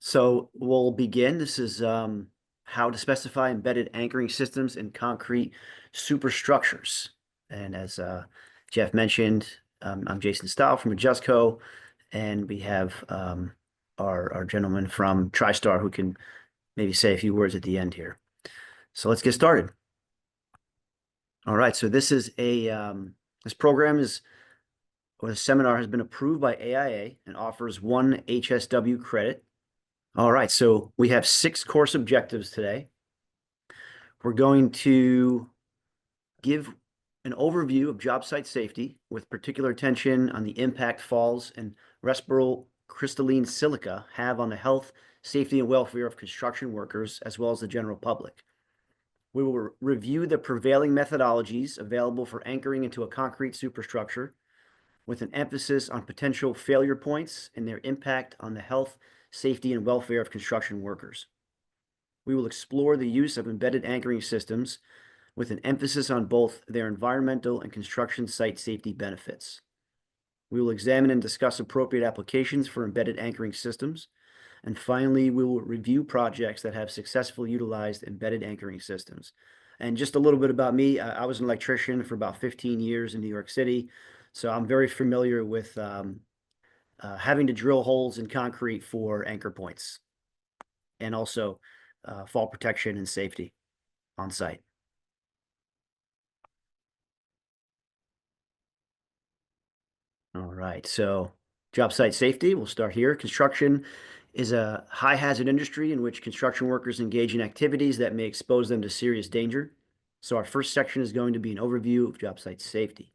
So we'll begin. This is how to specify embedded anchoring systems in concrete superstructures. And as Jeff mentioned, I'm Jason Stahl from Adjustco, and we have our gentleman from TriStar who can maybe say a few words at the end here. So let's get started. All right. So this is this program is, or the seminar has been approved by AIA and offers one HSW credit. All right, so we have 6 course objectives today. We're going to give an overview of job site safety with particular attention on the impact falls and respirable crystalline silica have on the health, safety, and welfare of construction workers, as well as the general public. We will review the prevailing methodologies available for anchoring into a concrete superstructure with an emphasis on potential failure points and their impact on the health, safety, and welfare of construction workers. We will explore the use of embedded anchoring systems with an emphasis on both their environmental and construction site safety benefits. We will examine and discuss appropriate applications for embedded anchoring systems. And finally, we will review projects that have successfully utilized embedded anchoring systems. And just a little bit about me, I was an electrician for about 15 years in New York City. So I'm very familiar with having to drill holes in concrete for anchor points and also fall protection and safety on site. All right, so job site safety, we'll start here. Construction is a high hazard industry in which construction workers engage in activities that may expose them to serious danger. So our first section is going to be an overview of job site safety.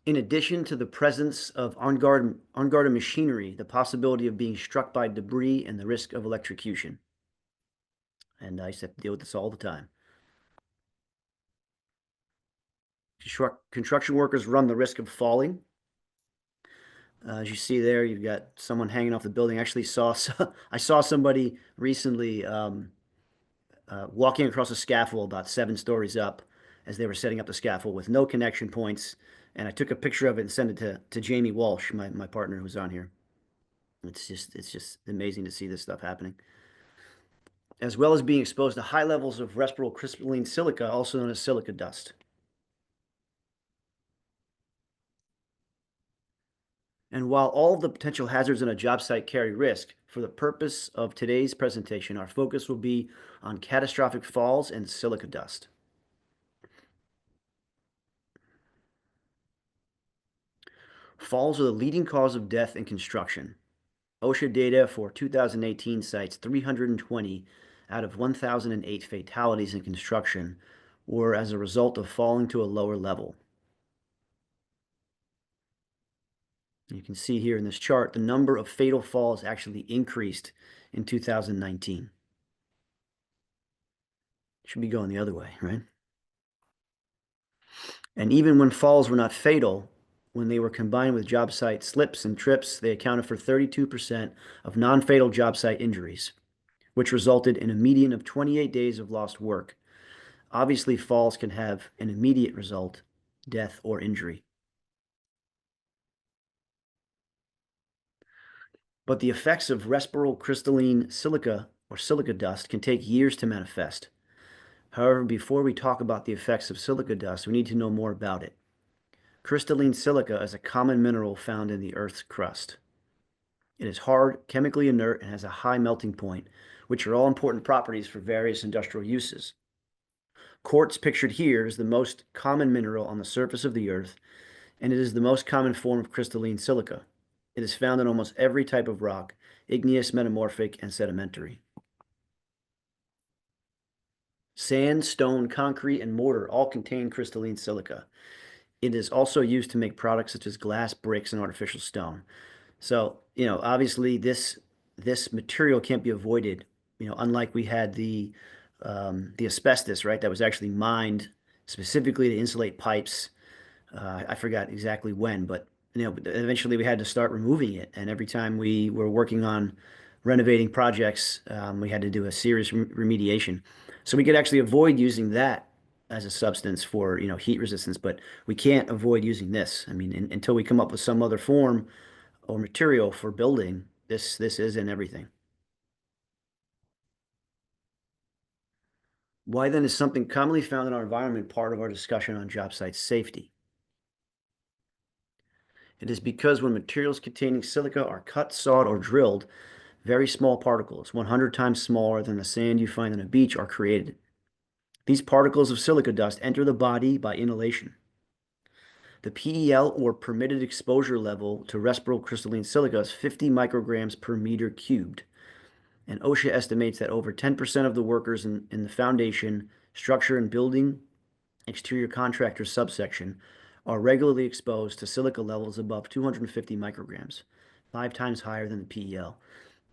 In addition to the presence of unguarded machinery, the possibility of being struck by debris and the risk of electrocution. And I used to have to deal with this all the time. Construction workers run the risk of falling. As you see there, you've got someone hanging off the building. Actually, I saw somebody recently walking across a scaffold about 7 stories up as they were setting up the scaffold with no connection points. And I took a picture of it and sent it to Jamie Walsh, my partner who's on here. It's just amazing to see this stuff happening. As well as being exposed to high levels of respirable crystalline silica, also known as silica dust. And while all of the potential hazards in a job site carry risk, for the purpose of today's presentation, our focus will be on catastrophic falls and silica dust. Falls are the leading cause of death in construction. OSHA data for 2018 cites 320 out of 1,008 fatalities in construction were as a result of falling to a lower level. You can see here in this chart, the number of fatal falls actually increased in 2019. Should be going the other way, right? And even when falls were not fatal, when they were combined with job site slips and trips, they accounted for 32% of non-fatal job site injuries, which resulted in a median of 28 days of lost work. Obviously, falls can have an immediate result, death or injury. But the effects of respirable crystalline silica or silica dust can take years to manifest. However, before we talk about the effects of silica dust, we need to know more about it. Crystalline silica is a common mineral found in the Earth's crust. It is hard, chemically inert, and has a high melting point, which are all important properties for various industrial uses. Quartz, pictured here, is the most common mineral on the surface of the Earth, and it is the most common form of crystalline silica. It is found in almost every type of rock, igneous, metamorphic, and sedimentary. Sand, stone, concrete, and mortar all contain crystalline silica. It is also used to make products such as glass, bricks, and artificial stone. So, obviously this material can't be avoided, unlike we had the asbestos, right? That was actually mined specifically to insulate pipes. I forgot exactly when, but eventually we had to start removing it. And every time we were working on renovating projects, we had to do a serious remediation. So we could actually avoid using that as a substance for, heat resistance, but we can't avoid using this. I mean, until we come up with some other form or material for building, This is in everything. Why then is something commonly found in our environment part of our discussion on job site safety? It is because when materials containing silica are cut, sawed, or drilled, very small particles, 100 times smaller than the sand you find on a beach, are created. These particles of silica dust enter the body by inhalation. The PEL, or permitted exposure level, to respirable crystalline silica is 50 micrograms per meter cubed. And OSHA estimates that over 10% of the workers in the foundation, structure, and building exterior contractors subsection are regularly exposed to silica levels above 250 micrograms, 5 times higher than the PEL.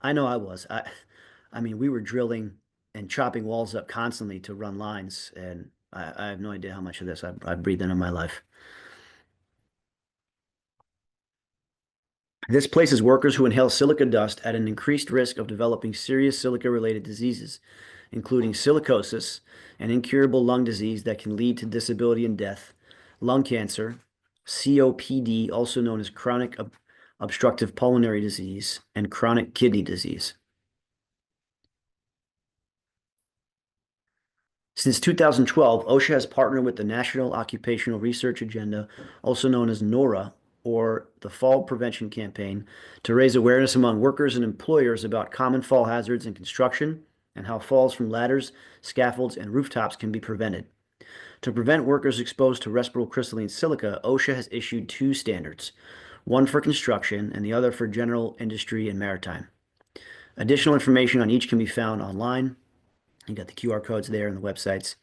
I know I was. I mean, we were drilling and chopping walls up constantly to run lines, and I have no idea how much of this I've breathed into my life. This places workers who inhale silica dust at an increased risk of developing serious silica-related diseases, including silicosis, an incurable lung disease that can lead to disability and death, lung cancer, COPD, also known as chronic obstructive pulmonary disease, and chronic kidney disease. Since 2012, OSHA has partnered with the National Occupational Research Agenda, also known as NORA, or the Fall Prevention Campaign, to raise awareness among workers and employers about common fall hazards in construction and how falls from ladders, scaffolds, and rooftops can be prevented. To prevent workers exposed to respirable crystalline silica, OSHA has issued 2 standards, one for construction and the other for general industry and maritime. Additional information on each can be found online. You got the QR codes there and the websites.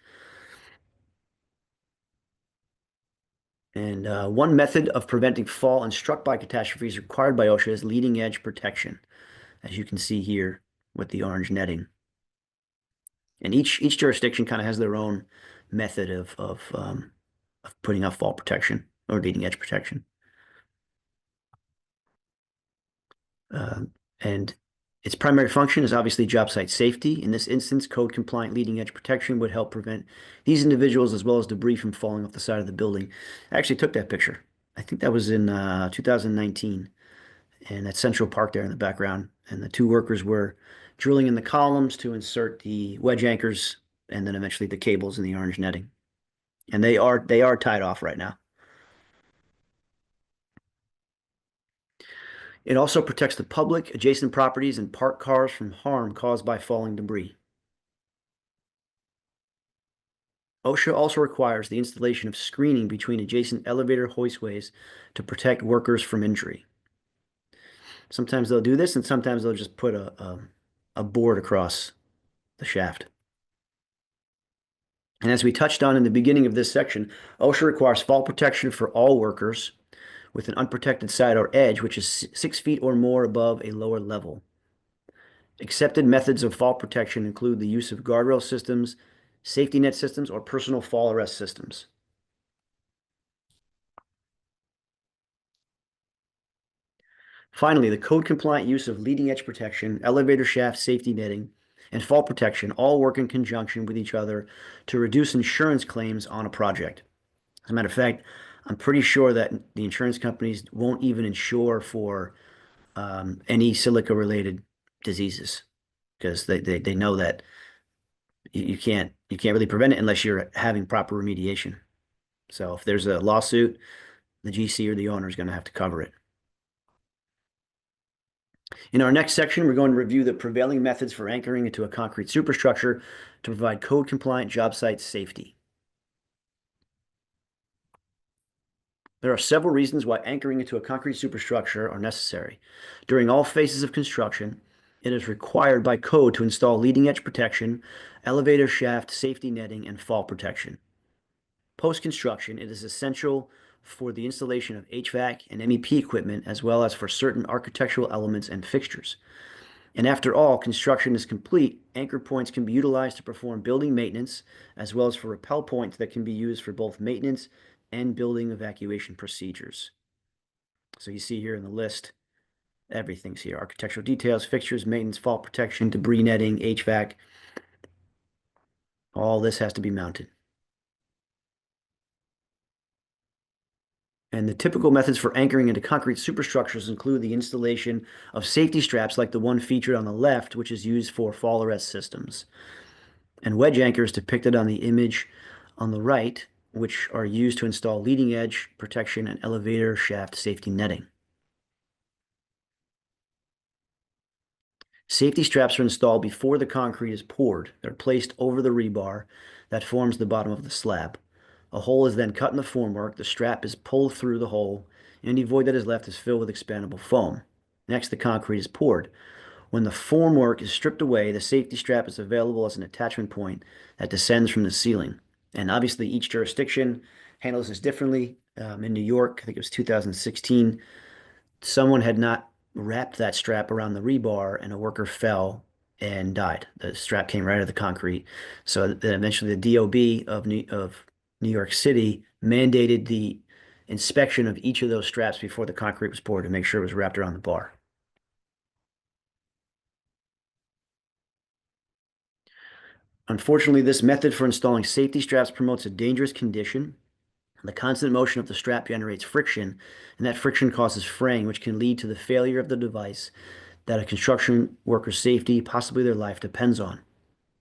And one method of preventing fall and struck by catastrophes required by OSHA is leading edge protection, as you can see here with the orange netting. And each jurisdiction kind of has their own method of putting up fall protection or leading edge protection. And its primary function is obviously job site safety. In this instance, code compliant leading edge protection would help prevent these individuals as well as debris from falling off the side of the building. I actually took that picture. I think that was in 2019, and at Central Park there in the background. And the 2 workers were drilling in the columns to insert the wedge anchors and then eventually the cables in the orange netting. And they are tied off right now. It also protects the public, adjacent properties, and parked cars from harm caused by falling debris. OSHA also requires the installation of screening between adjacent elevator hoistways to protect workers from injury. Sometimes they'll do this, and sometimes they'll just put a board across the shaft. And as we touched on in the beginning of this section, OSHA requires fall protection for all workers with an unprotected side or edge, which is 6 feet or more above a lower level. Accepted methods of fall protection include the use of guardrail systems, safety net systems, or personal fall arrest systems. Finally, the code-compliant use of leading-edge protection, elevator shaft safety netting, and fall protection all work in conjunction with each other to reduce insurance claims on a project. As a matter of fact, I'm pretty sure that the insurance companies won't even insure for any silica-related diseases because they know that you can't really prevent it unless you're having proper remediation. So if there's a lawsuit, the GC or the owner is going to have to cover it. In our next section, we're going to review the prevailing methods for anchoring into a concrete superstructure to provide code-compliant job site safety. There are several reasons why anchoring into a concrete superstructure are necessary. During all phases of construction, it is required by code to install leading-edge protection, elevator shaft safety netting, and fall protection. Post-construction, it is essential for the installation of HVAC and MEP equipment, as well as for certain architectural elements and fixtures. And after all construction is complete, anchor points can be utilized to perform building maintenance, as well as for rappel points that can be used for both maintenance and building evacuation procedures. So you see here in the list, everything's here. Architectural details, fixtures, maintenance, fall protection, debris netting, HVAC. All this has to be mounted. And the typical methods for anchoring into concrete superstructures include the installation of safety straps like the one featured on the left, which is used for fall arrest systems, and wedge anchors depicted on the image on the right, which are used to install leading edge protection and elevator shaft safety netting. Safety straps are installed before the concrete is poured. They're placed over the rebar that forms the bottom of the slab. A hole is then cut in the formwork. The strap is pulled through the hole. Any void that is left is filled with expandable foam. Next, the concrete is poured. When the formwork is stripped away, the safety strap is available as an attachment point that descends from the ceiling. And obviously, each jurisdiction handles this differently. In New York, I think it was 2016, someone had not wrapped that strap around the rebar and a worker fell and died. The strap came right out of the concrete. So then eventually the DOB of New York City mandated the inspection of each of those straps before the concrete was poured to make sure it was wrapped around the bar. Unfortunately, this method for installing safety straps promotes a dangerous condition. The constant motion of the strap generates friction, and that friction causes fraying, which can lead to the failure of the device that a construction worker's safety, possibly their life, depends on.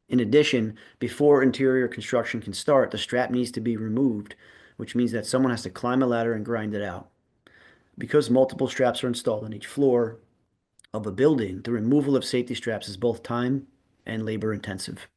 In addition, before interior construction can start, the strap needs to be removed, which means that someone has to climb a ladder and grind it out. Because multiple straps are installed on each floor of a building, the removal of safety straps is both time and labor intensive.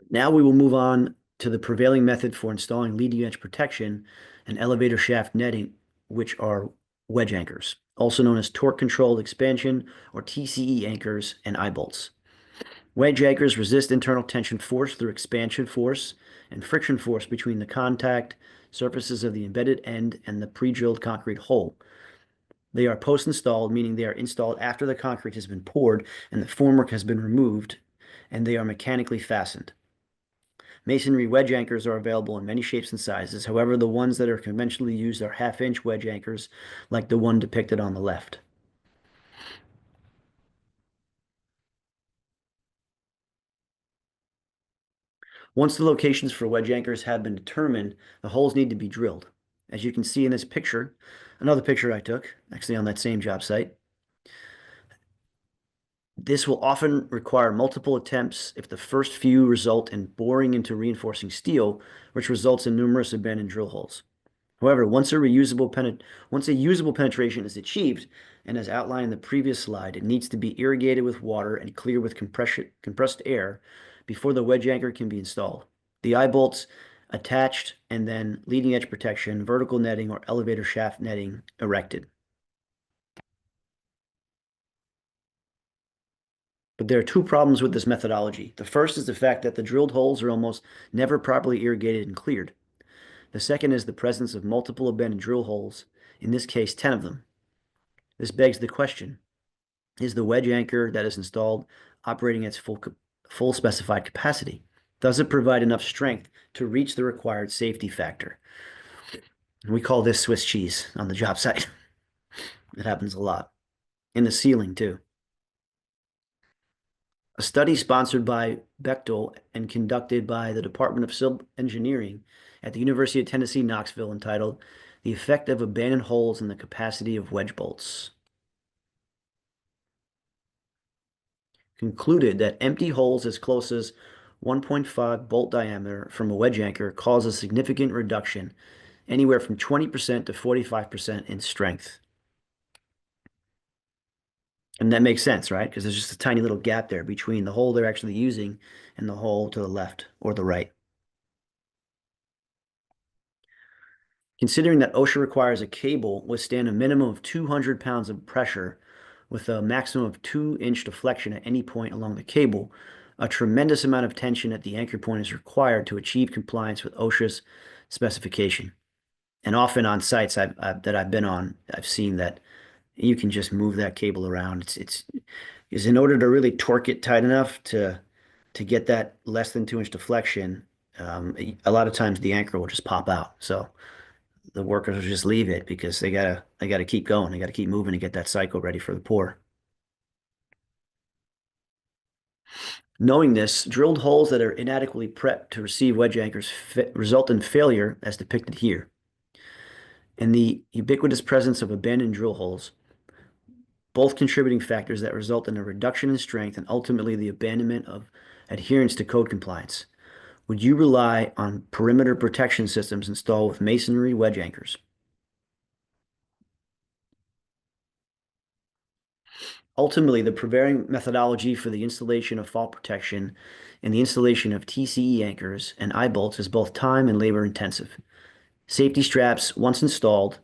Now we will move on to the prevailing method for installing leading edge protection and elevator shaft netting, which are wedge anchors, also known as torque controlled expansion or TCE anchors and eye bolts. Wedge anchors resist internal tension force through expansion force and friction force between the contact surfaces of the embedded end and the pre-drilled concrete hole. They are post-installed, meaning they are installed after the concrete has been poured and the formwork has been removed, and they are mechanically fastened. Masonry wedge anchors are available in many shapes and sizes. However, the ones that are conventionally used are half-inch wedge anchors, like the one depicted on the left. Once the locations for wedge anchors have been determined, the holes need to be drilled. As you can see in this picture, another picture I took, actually on that same job site, this will often require multiple attempts if the first few result in boring into reinforcing steel, which results in numerous abandoned drill holes. However, once a usable penetration is achieved, and as outlined in the previous slide, it needs to be irrigated with water and cleared with compressed air before the wedge anchor can be installed. The eye bolts attached, and then leading edge protection, vertical netting, or elevator shaft netting erected. But there are two problems with this methodology. The first is the fact that the drilled holes are almost never properly irrigated and cleared. The second is the presence of multiple abandoned drill holes, in this case 10 of them. This begs the question, is the wedge anchor that is installed operating at its full specified capacity? Does it provide enough strength to reach the required safety factor? We call this Swiss cheese on the job site. It happens a lot. In the ceiling, too. A study sponsored by Bechtel and conducted by the Department of Civil Engineering at the University of Tennessee, Knoxville, entitled The Effect of Abandoned Holes in the Capacity of Wedge Bolts, concluded that empty holes as close as 1.5 bolt diameter from a wedge anchor cause a significant reduction, anywhere from 20% to 45% in strength. And that makes sense, right? Because there's just a tiny little gap there between the hole they're actually using and the hole to the left or the right. Considering that OSHA requires a cable withstand a minimum of 200 pounds of pressure with a maximum of 2-inch deflection at any point along the cable, a tremendous amount of tension at the anchor point is required to achieve compliance with OSHA's specification. And often on sites that I've been on, I've seen that you can just move that cable around. It's in order to really torque it tight enough to get that less than 2-inch deflection. A lot of times the anchor will just pop out. So the workers will just leave it because they gotta keep going. They gotta keep moving to get that cycle ready for the pour. Knowing this, drilled holes that are inadequately prepped to receive wedge anchors result in failure, as depicted here. And the ubiquitous presence of abandoned drill holes, both contributing factors that result in a reduction in strength and ultimately the abandonment of adherence to code compliance. Would you rely on perimeter protection systems installed with masonry wedge anchors? Ultimately, the prevailing methodology for the installation of fault protection and the installation of TCE anchors and eye bolts is both time and labor intensive. Safety straps, once installed,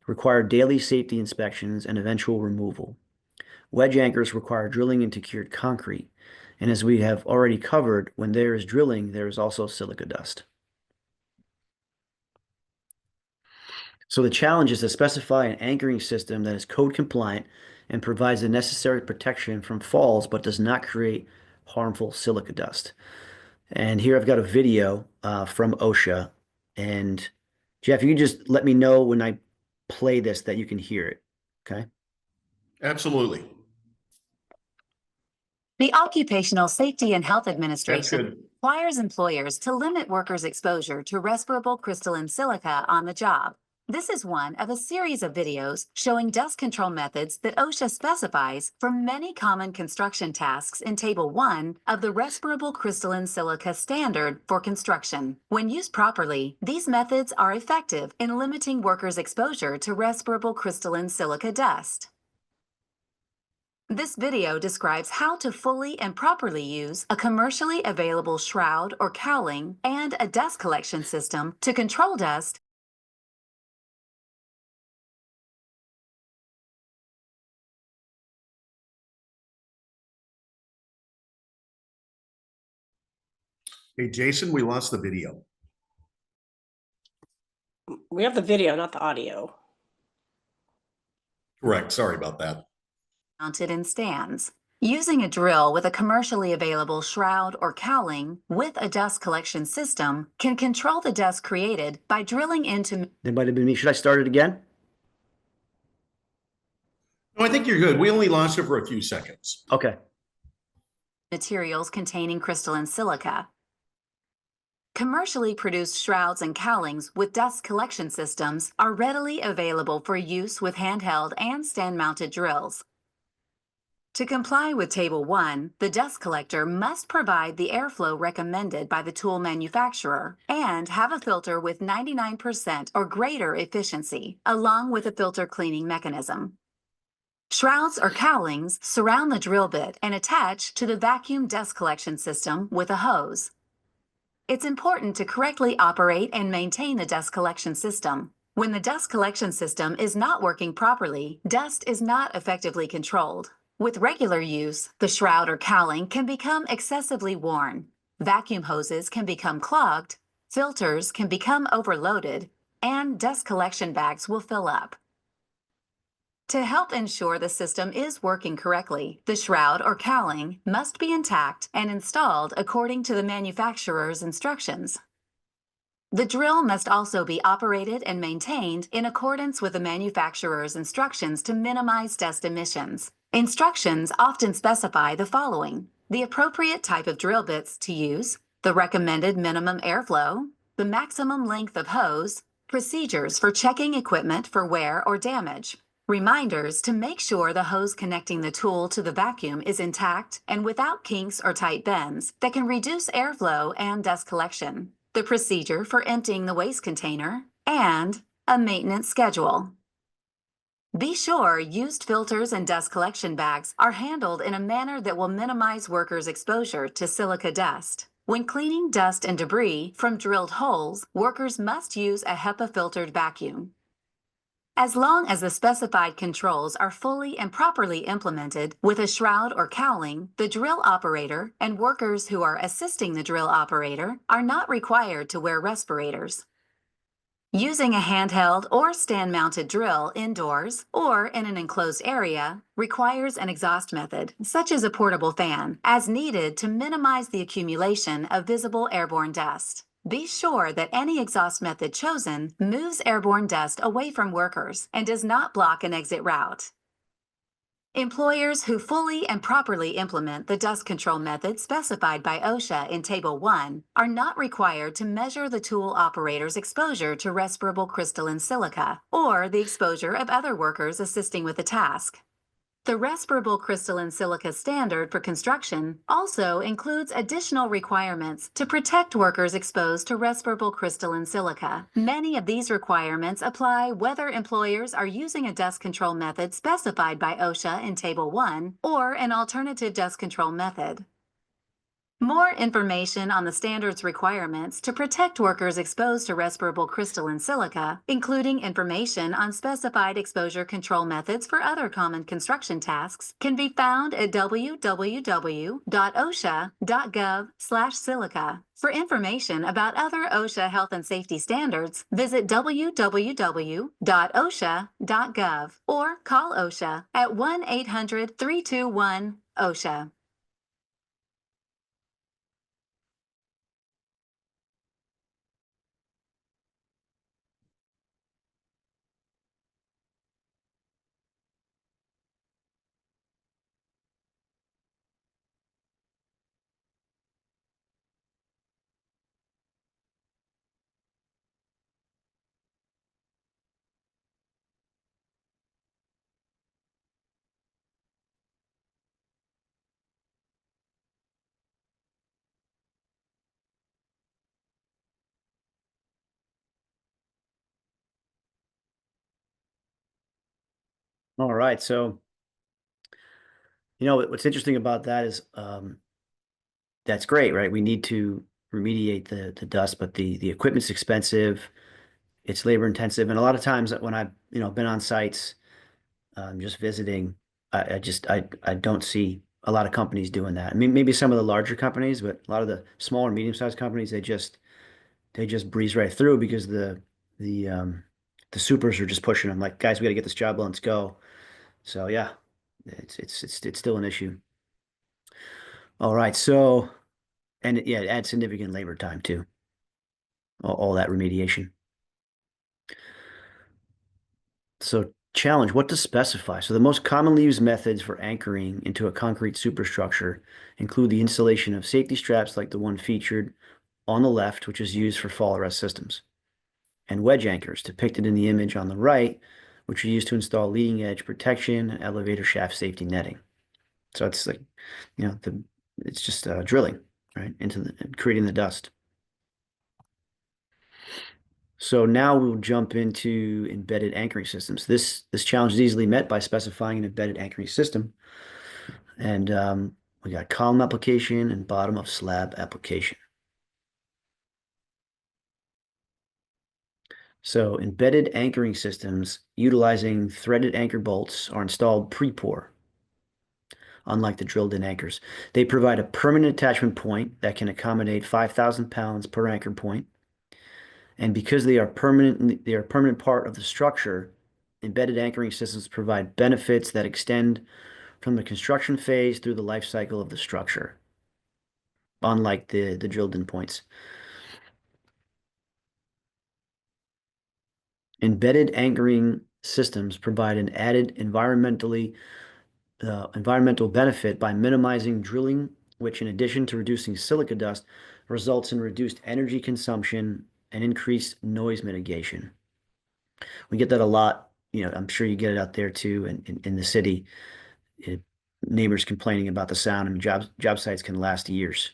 require daily safety inspections and eventual removal. Wedge anchors require drilling into cured concrete, and as we have already covered, when there is drilling, there is also silica dust. So the challenge is to specify an anchoring system that is code compliant and provides the necessary protection from falls, but does not create harmful silica dust. And here I've got a video from OSHA. And Jeff, you can just let me know when I play this that you can hear it. Okay. Absolutely. The Occupational Safety and Health That's Administration good. requires employers to limit workers' exposure to respirable crystalline silica on the job. This is one of a series of videos showing dust control methods that OSHA specifies for many common construction tasks in Table 1 of the Respirable Crystalline Silica Standard for construction. When used properly, these methods are effective in limiting workers' exposure to respirable crystalline silica dust. This video describes how to fully and properly use a commercially available shroud or cowling and a dust collection system to control dust. Hey, Jason, we lost the video. We have the video, not the audio. Correct. Sorry about that. Mounted in stands. Using a drill with a commercially available shroud or cowling with a dust collection system can control the dust created by drilling into. That might have been me. Should I start it again? No, I think you're good. We only lost it for a few seconds. Okay. Materials containing crystalline silica. Commercially produced shrouds and cowlings with dust collection systems are readily available for use with handheld and stand-mounted drills. To comply with Table 1, the dust collector must provide the airflow recommended by the tool manufacturer and have a filter with 99% or greater efficiency, along with a filter cleaning mechanism. Shrouds or cowlings surround the drill bit and attach to the vacuum dust collection system with a hose. It's important to correctly operate and maintain the dust collection system. When the dust collection system is not working properly, dust is not effectively controlled. With regular use, the shroud or cowling can become excessively worn. Vacuum hoses can become clogged, filters can become overloaded, and dust collection bags will fill up. To help ensure the system is working correctly, the shroud or cowling must be intact and installed according to the manufacturer's instructions. The drill must also be operated and maintained in accordance with the manufacturer's instructions to minimize dust emissions. Instructions often specify the following: the appropriate type of drill bits to use, the recommended minimum airflow, the maximum length of hose, procedures for checking equipment for wear or damage, reminders to make sure the hose connecting the tool to the vacuum is intact and without kinks or tight bends that can reduce airflow and dust collection, the procedure for emptying the waste container, and a maintenance schedule. Be sure used filters and dust collection bags are handled in a manner that will minimize workers' exposure to silica dust. When cleaning dust and debris from drilled holes, workers must use a HEPA-filtered vacuum. As long as the specified controls are fully and properly implemented with a shroud or cowling, the drill operator and workers who are assisting the drill operator are not required to wear respirators. Using a handheld or stand-mounted drill indoors or in an enclosed area requires an exhaust method, such as a portable fan, as needed to minimize the accumulation of visible airborne dust. Be sure that any exhaust method chosen moves airborne dust away from workers and does not block an exit route. Employers who fully and properly implement the dust control method specified by OSHA in Table 1 are not required to measure the tool operator's exposure to respirable crystalline silica or the exposure of other workers assisting with the task. The respirable crystalline silica standard for construction also includes additional requirements to protect workers exposed to respirable crystalline silica. Many of these requirements apply whether employers are using a dust control method specified by OSHA in Table 1 or an alternative dust control method. More information on the standard's requirements to protect workers exposed to respirable crystalline silica, including information on specified exposure control methods for other common construction tasks, can be found at www.osha.gov/silica. For information about other OSHA health and safety standards, visit www.osha.gov or call OSHA at 1-800-321-OSHA. All right. So, what's interesting about that is that's great, right? We need to remediate the dust, but the equipment's expensive, it's labor intensive, and a lot of times when I've been on sites, just visiting, I don't see a lot of companies doing that. I mean, maybe some of the larger companies, but a lot of the smaller, medium-sized companies, they just breeze right through because the the supers are just pushing them like, guys, we got to get this job done, let's go. So yeah, it's still an issue. All right, so and yeah, it adds significant labor time too. All that remediation. So challenge, what to specify? So the most commonly used methods for anchoring into a concrete superstructure include the installation of safety straps like the one featured on the left, which is used for fall arrest systems, and wedge anchors depicted in the image on the right, which are used to install leading edge protection and elevator shaft safety netting. So it's like, it's just drilling, right, creating the dust. So now we'll jump into embedded anchoring systems. This challenge is easily met by specifying an embedded anchoring system. And we got column application and bottom of slab application. So embedded anchoring systems utilizing threaded anchor bolts are installed pre-pour, unlike the drilled-in anchors. They provide a permanent attachment point that can accommodate 5,000 pounds per anchor point. And because they are a permanent part of the structure, embedded anchoring systems provide benefits that extend from the construction phase through the life cycle of the structure, unlike the drilled-in points. Embedded anchoring systems provide an added environmental benefit by minimizing drilling, which in addition to reducing silica dust, results in reduced energy consumption and increased noise mitigation. We get that a lot. I'm sure you get it out there too in the city. Neighbors complaining about the sound, and job sites can last years.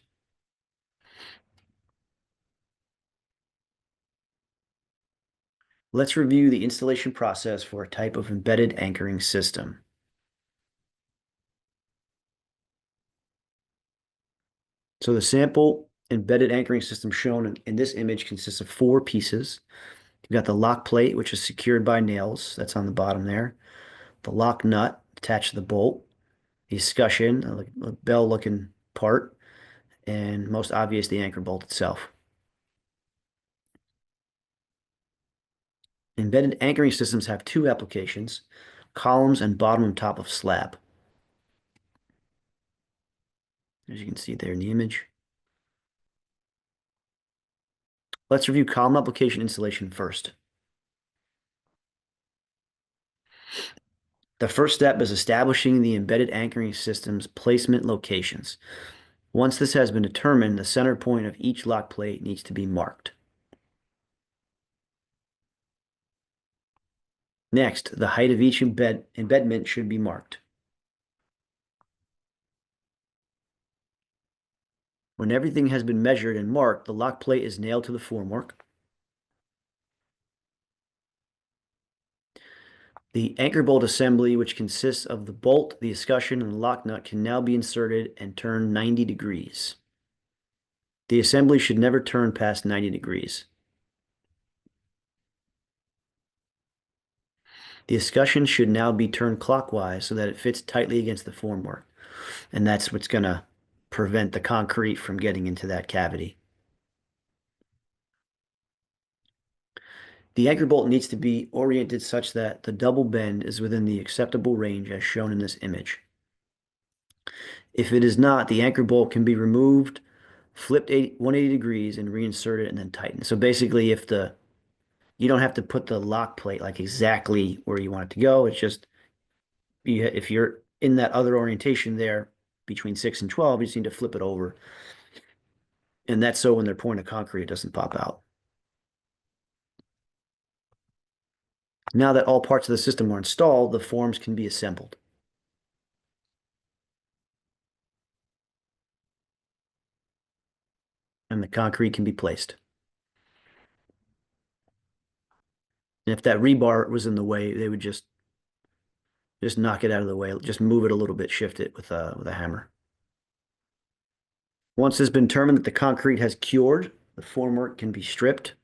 Let's review the installation process for a type of embedded anchoring system. So the sample embedded anchoring system shown in this image consists of 4 pieces. You've got the lock plate, which is secured by nails. That's on the bottom there. The lock nut attached to the bolt. The escutcheon, a bell-looking part. And most obvious, the anchor bolt itself. Embedded anchoring systems have 2 applications, columns and bottom and top of slab. As you can see there in the image. Let's review column application installation first. The first step is establishing the embedded anchoring system's placement locations. Once this has been determined, the center point of each lock plate needs to be marked. Next, the height of each embedment should be marked. When everything has been measured and marked, the lock plate is nailed to the formwork. The anchor bolt assembly, which consists of the bolt, the escutcheon, and the lock nut, can now be inserted and turned 90 degrees. The assembly should never turn past 90 degrees. The escutcheon should now be turned clockwise so that it fits tightly against the formwork. And that's what's going to prevent the concrete from getting into that cavity. The anchor bolt needs to be oriented such that the double bend is within the acceptable range as shown in this image. If it is not, the anchor bolt can be removed, flipped 180 degrees, and reinserted and then tightened. So basically, you don't have to put the lock plate like exactly where you want it to go. It's just if you're in that other orientation there between 6 and 12, you just need to flip it over. And that's so when they're pouring the concrete, it doesn't pop out. Now that all parts of the system are installed, the forms can be assembled. And the concrete can be placed. And if that rebar was in the way, they would just knock it out of the way, just move it a little bit, shift it with a hammer. Once it's been determined that the concrete has cured, the formwork can be stripped.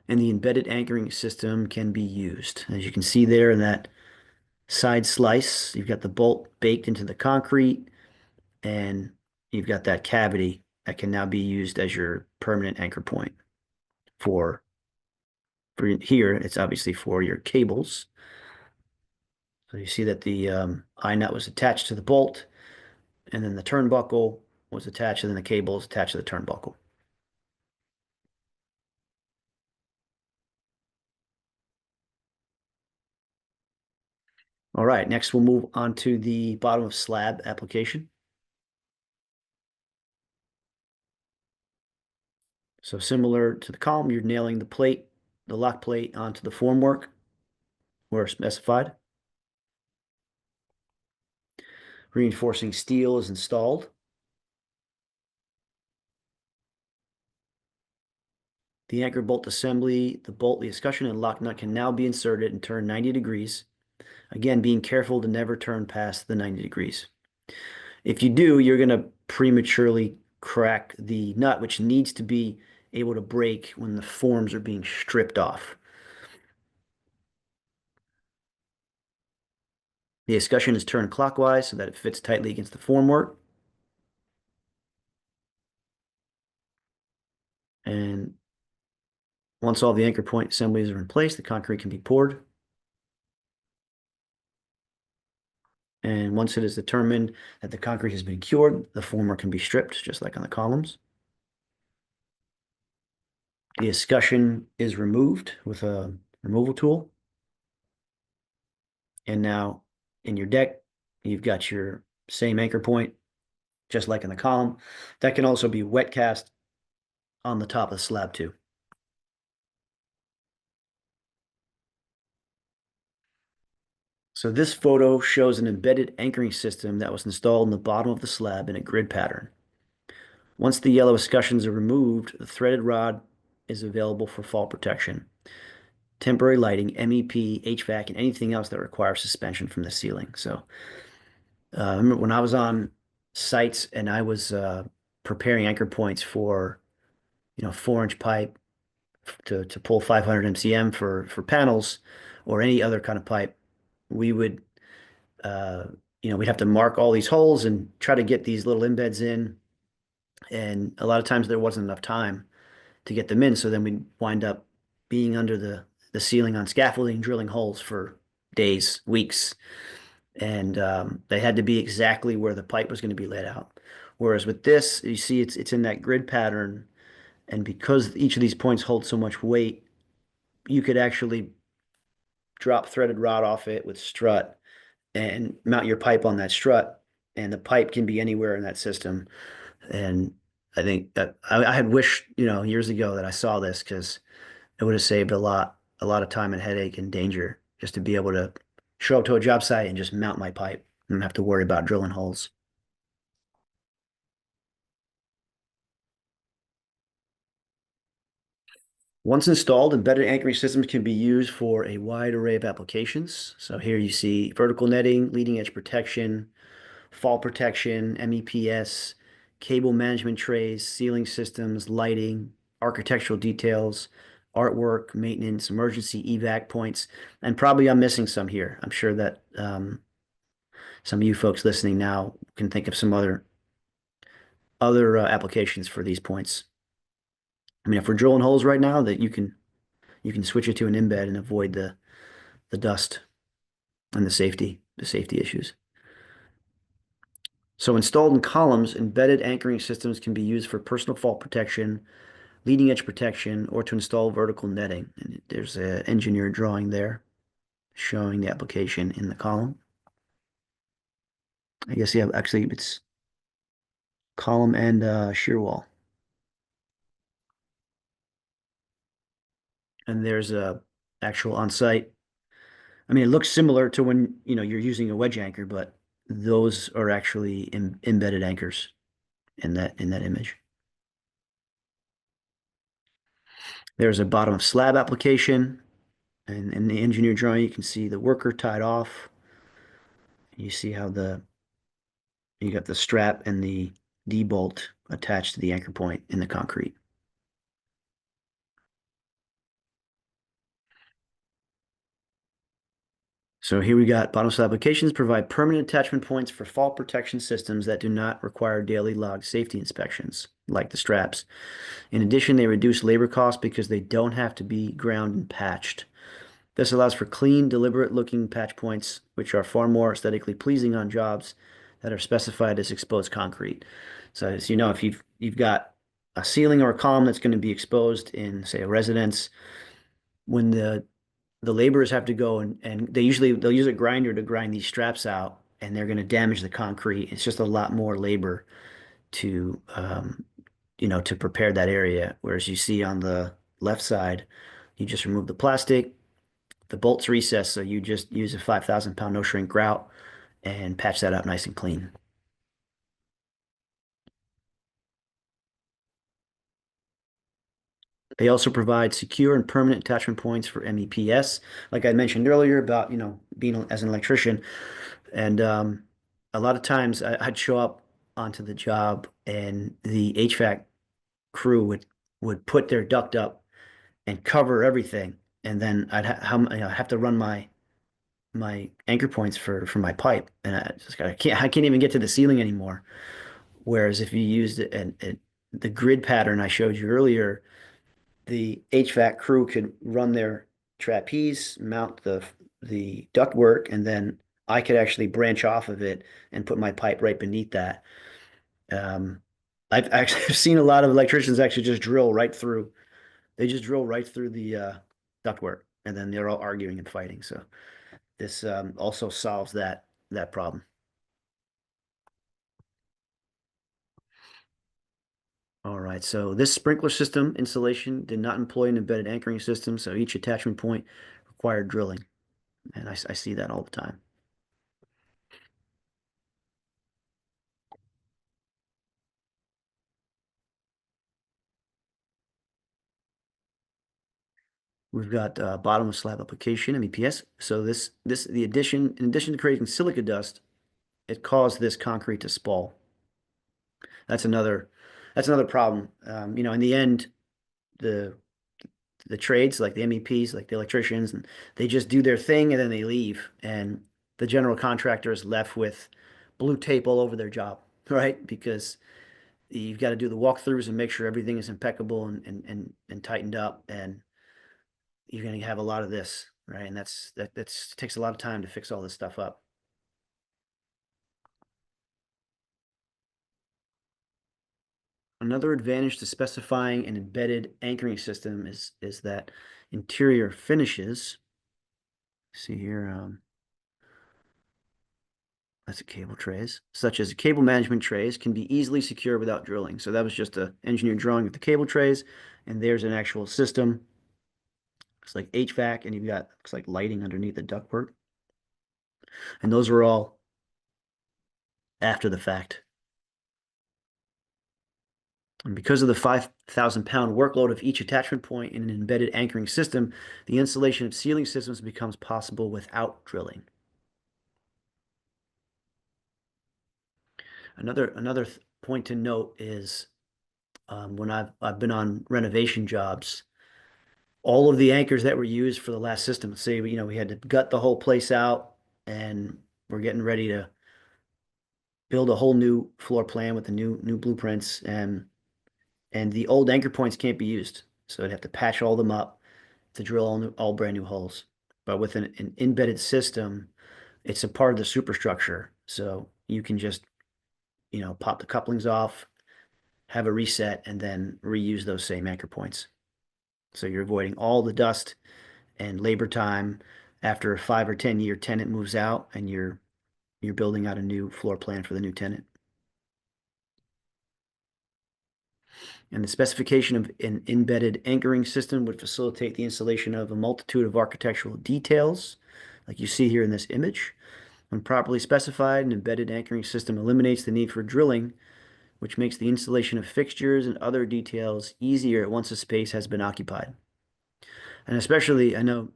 And the embedded anchoring system can be used. As you can see there in that side slice, you've got the bolt baked into the concrete, and you've got that cavity that can now be used as your permanent anchor point. For here, it's obviously for your cables. So you see that the eye nut was attached to the bolt, and then the turnbuckle was attached, and then the cable is attached to the turnbuckle. All right, next we'll move on to the bottom of slab application. So similar to the column, you're nailing the plate, the lock plate onto the formwork where specified. Reinforcing steel is installed. The anchor bolt assembly, the bolt, the escutcheon, and lock nut can now be inserted and turned 90 degrees. Again, being careful to never turn past the 90 degrees. If you do, you're going to prematurely crack the nut, which needs to be able to break when the forms are being stripped off. The escutcheon is turned clockwise so that it fits tightly against the formwork. And once all the anchor point assemblies are in place, the concrete can be poured. And once it is determined that the concrete has been cured, the former can be stripped, just like on the columns. The escutcheon is removed with a removal tool. And now in your deck, you've got your same anchor point, just like in the column. That can also be wet cast on the top of the slab too. So this photo shows an embedded anchoring system that was installed in the bottom of the slab in a grid pattern. Once the yellow escutcheons are removed, the threaded rod is available for fall protection, temporary lighting, MEP, HVAC, and anything else that requires suspension from the ceiling. So I remember when I was on sites and I was preparing anchor points for, 4-inch pipe to pull 500 MCM for panels or any other kind of pipe, we would we'd have to mark all these holes and try to get these little embeds in. And a lot of times there wasn't enough time to get them in. So then we'd wind up being under the ceiling on scaffolding, drilling holes for days, weeks. And they had to be exactly where the pipe was going to be laid out. Whereas with this, you see it's in that grid pattern. And because each of these points hold so much weight, you could actually drop threaded rod off it with strut and mount your pipe on that strut, and the pipe can be anywhere in that system. And I think that I had wished, years ago that I saw this because it would have saved a lot of time and headache and danger just to be able to show up to a job site and just mount my pipe and not have to worry about drilling holes. Once installed, embedded anchoring systems can be used for a wide array of applications. So here you see vertical netting, leading edge protection, fall protection, MEPS, cable management trays, ceiling systems, lighting, architectural details, artwork, maintenance, emergency evac points, and probably I'm missing some here. I'm sure that some of you folks listening now can think of some other applications for these points. I mean, if we're drilling holes right now, that you can switch it to an embed and avoid the dust and the safety issues. So installed in columns, embedded anchoring systems can be used for personal fault protection, leading edge protection, or to install vertical netting. And there's an engineer drawing there showing the application in the column. I guess, yeah, actually it's column and shear wall. And there's a actual on-site. I mean, it looks similar to when, you're using a wedge anchor, but those are actually embedded anchors in that image. There's a bottom of slab application, and in the engineer drawing, you can see the worker tied off. You see how you got the strap and the D-bolt attached to the anchor point in the concrete. So here we got bottom slab applications provide permanent attachment points for fault protection systems that do not require daily log safety inspections, like the straps. In addition, they reduce labor costs because they don't have to be ground and patched. This allows for clean, deliberate-looking patch points, which are far more aesthetically pleasing on jobs that are specified as exposed concrete. So as you know, if you've got a ceiling or a column that's going to be exposed in, say, a residence, when the laborers have to go and they'll use a grinder to grind these straps out, and they're going to damage the concrete. It's just a lot more labor to to prepare that area. Whereas you see on the left side, you just remove the plastic, the bolts recess, so you just use a 5,000-pound no shrink grout and patch that up nice and clean. They also provide secure and permanent attachment points for MEPS, like I mentioned earlier about, being as an electrician. And a lot of times I'd show up onto the job and the HVAC crew would put their duct up and cover everything. And then have to run my anchor points for my pipe. And I can't even get to the ceiling anymore. Whereas if you used the grid pattern I showed you earlier, the HVAC crew could run their trapeze, mount the ductwork, and then I could actually branch off of it and put my pipe right beneath that. I've actually seen a lot of electricians actually just drill right through. They just drill right through the ductwork, and then they're all arguing and fighting. So this also solves that problem. All right, so this sprinkler system installation did not employ an embedded anchoring system, so each attachment point required drilling. And I see that all the time. We've got bottom of slab application, MEPS. So in addition to creating silica dust, it caused this concrete to spall. That's another problem. In the end, the trades like the MEPs, like the electricians, and they just do their thing and then they leave, and the general contractor is left with blue tape all over their job, right? Because you've got to do the walkthroughs and make sure everything is impeccable and tightened up, and you're going to have a lot of this, right? And that takes a lot of time to fix all this stuff up. Another advantage to specifying an embedded anchoring system is that interior finishes See here, that's a cable trays, such as cable management trays can be easily secured without drilling. So that was just an engineer drawing of the cable trays, and there's an actual system. It's like HVAC, and you've got looks like lighting underneath the ductwork. And those are all after the fact. And because of the 5,000-pound workload of each attachment point in an embedded anchoring system, the installation of sealing systems becomes possible without drilling. Another point to note is when I've been on renovation jobs, all of the anchors that were used for the last system, say we had to gut the whole place out and we're getting ready to build a whole new floor plan with the new blueprints, and the old anchor points can't be used. So I'd have to patch all them up to drill all brand new holes. But with an embedded system, it's a part of the superstructure. So you can just, pop the couplings off, have a reset, and then reuse those same anchor points. So you're avoiding all the dust and labor time after a 5 or 10 year tenant moves out, and you're building out a new floor plan for the new tenant. And the specification of an embedded anchoring system would facilitate the installation of a multitude of architectural details, like you see here in this image. When properly specified, an embedded anchoring system eliminates the need for drilling, which makes the installation of fixtures and other details easier once a space has been occupied. And especially, I know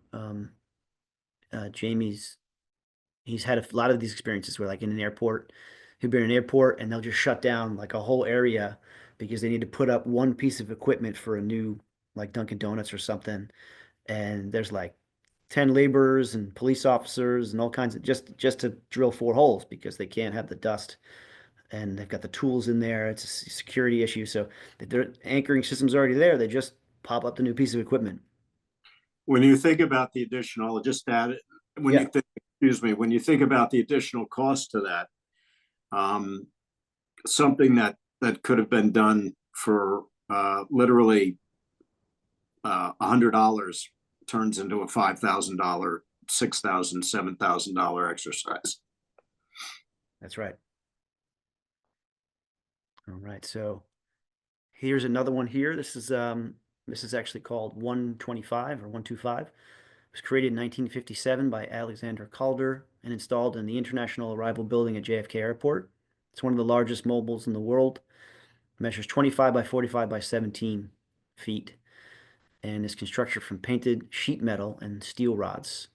he's had a lot of these experiences where, like in an airport, he'll be in an airport and they'll just shut down like a whole area because they need to put up one piece of equipment for a new, like Dunkin' Donuts or something. And there's like 10 laborers and police officers and all kinds of just to drill 4 holes because they can't have the dust, and they've got the tools in there. It's a security issue. So if their anchoring system's already there, they just pop up the new piece of equipment. When you think about the additional, just add it, when Yeah. you think, excuse me, when you think about the additional cost to that, um, something that could have been done for literally $100 turns into a $5,000, $6,000, $7,000 exercise. That's right. All right, so here's another one here. This is actually called 125 or 125. It was created in 1957 by Alexander Calder and installed in the International Arrival Building at JFK Airport. It's one of the largest mobiles in the world. It measures 25 by 45 by 17 feet and is constructed from painted sheet metal and steel rods.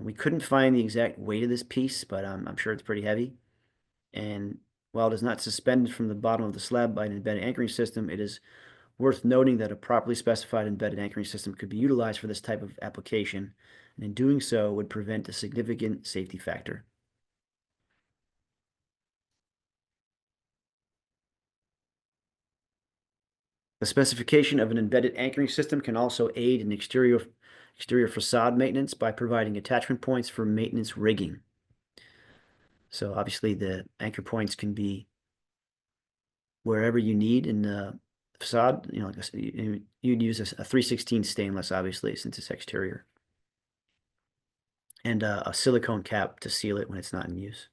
We couldn't find the exact weight of this piece, but I'm sure it's pretty heavy. And while it is not suspended from the bottom of the slab by an embedded anchoring system, it is worth noting that a properly specified embedded anchoring system could be utilized for this type of application, and in doing so would prevent a significant safety factor. The specification of an embedded anchoring system can also aid in exterior facade maintenance by providing attachment points for maintenance rigging. So obviously the anchor points can be wherever you need in the facade. You'd use a 3/16 stainless, obviously, since it's exterior, and a silicone cap to seal it when it's not in use,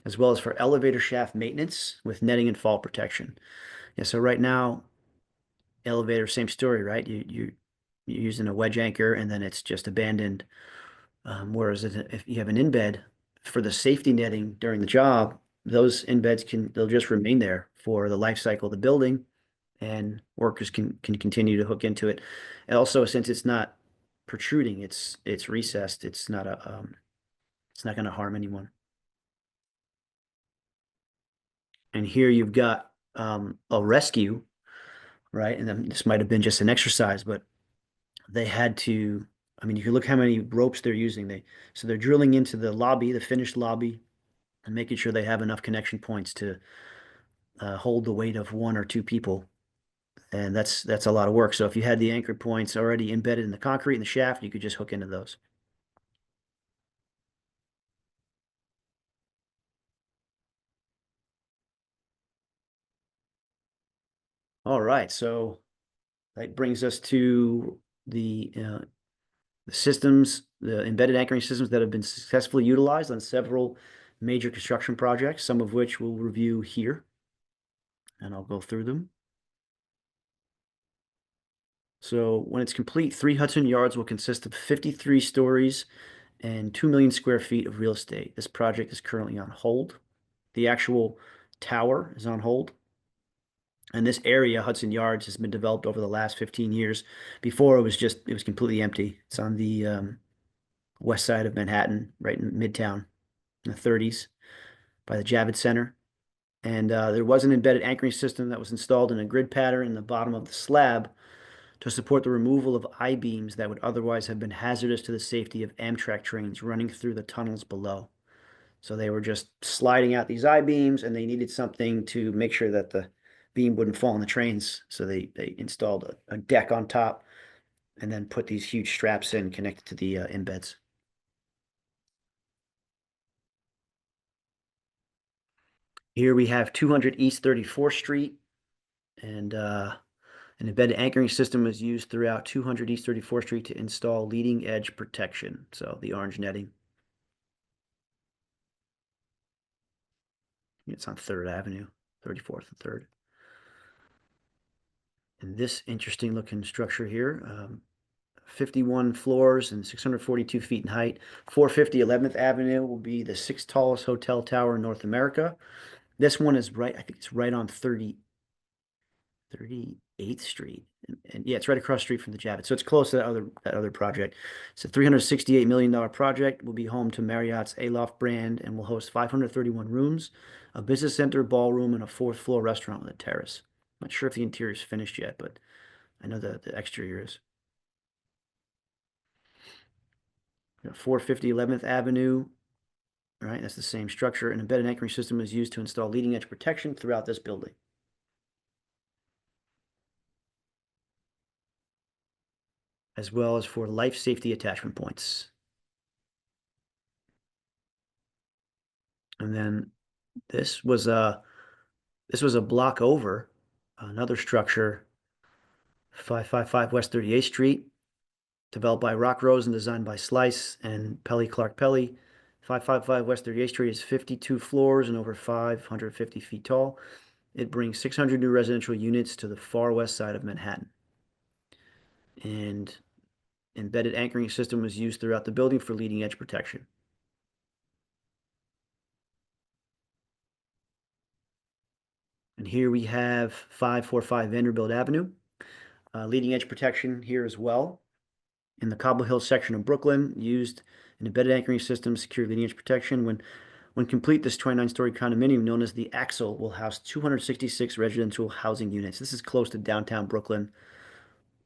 as well as for elevator shaft maintenance with netting and fall protection. Yeah, so right now, elevator, same story, right? You're using a wedge anchor and then it's just abandoned. Whereas if you have an embed for the safety netting during the job, those embeds they'll just remain there for the life cycle of the building, and workers can continue to hook into it. And also, since it's not protruding, it's recessed. It's not going to harm anyone. And here you've got a rescue, right? And then this might have been just an exercise, but they had to. I mean, you can look how many ropes they're using. So they're drilling into the lobby, the finished lobby, and making sure they have enough connection points to hold the weight of 1 or 2 people. And that's a lot of work. So if you had the anchor points already embedded in the concrete in the shaft, you could just hook into those. All right, so that brings us to the systems, the embedded anchoring systems that have been successfully utilized on several major construction projects, some of which we'll review here. And I'll go through them. So when it's complete, 3 Hudson Yards will consist of 53 stories and 2 million square feet of real estate. This project is currently on hold. The actual tower is on hold. And this area, Hudson Yards, has been developed over the last 15 years. Before it was completely empty. It's on the west side of Manhattan, right in Midtown, in the 30s, by the Javits Center. And there was an embedded anchoring system that was installed in a grid pattern in the bottom of the slab to support the removal of I-beams that would otherwise have been hazardous to the safety of Amtrak trains running through the tunnels below. So they were just sliding out these I-beams, and they needed something to make sure that the beam wouldn't fall on the trains. So they installed a deck on top and then put these huge straps in connected to the embeds. Here we have 200 East 34th Street, and an embedded anchoring system was used throughout 200 East 34th Street to install leading edge protection, so the orange netting. It's on 3rd Avenue, 34th and 3rd. And this interesting looking structure here, 51 floors and 642 feet in height. 450 11th Avenue will be the 6th tallest hotel tower in North America. This one is right, I think it's right on 38th Street. And yeah, it's right across the street from the Javits. So it's close to that other project. It's a $368 million project. Will be home to Marriott's Aloft brand and will host 531 rooms, a business center, ballroom, and a 4th floor restaurant with a terrace. I'm not sure if the interior is finished yet, but I know the exterior is. 450 11th Avenue, right? That's the same structure. An embedded anchoring system is used to install leading edge protection throughout this building. As well as for life safety attachment points. And then this was a block over, another structure, 555 West 38th Street, developed by Rock Rose and designed by Slice and Pelly Clark Pelly. 555 West 38th Street is 52 floors and over 550 feet tall. It brings 600 new residential units to the far west side of Manhattan. And embedded anchoring system was used throughout the building for leading edge protection. And here we have 545 Vanderbilt Avenue. Leading edge protection here as well. In the Cobble Hill section of Brooklyn, used an embedded anchoring system to secure leading edge protection. When complete, this 29-story condominium known as the Axle will house 266 residential housing units. This is close to downtown Brooklyn,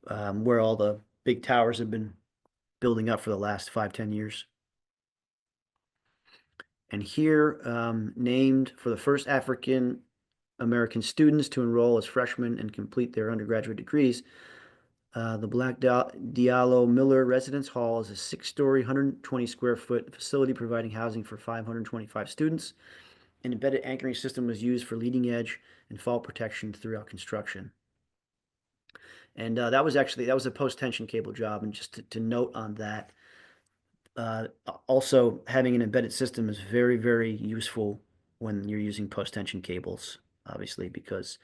where all the big towers have been building up for the last 5-10 years. And here, named for the first African American students to enroll as freshmen and complete their undergraduate degrees, the Black Diallo Miller Residence Hall is a 6-story, 120 square foot facility providing housing for 525 students. An embedded anchoring system was used for leading edge and fall protection throughout construction. And that was a post-tension cable job. And just to note on that, also having an embedded system is very, very useful when you're using post-tension cables, obviously, because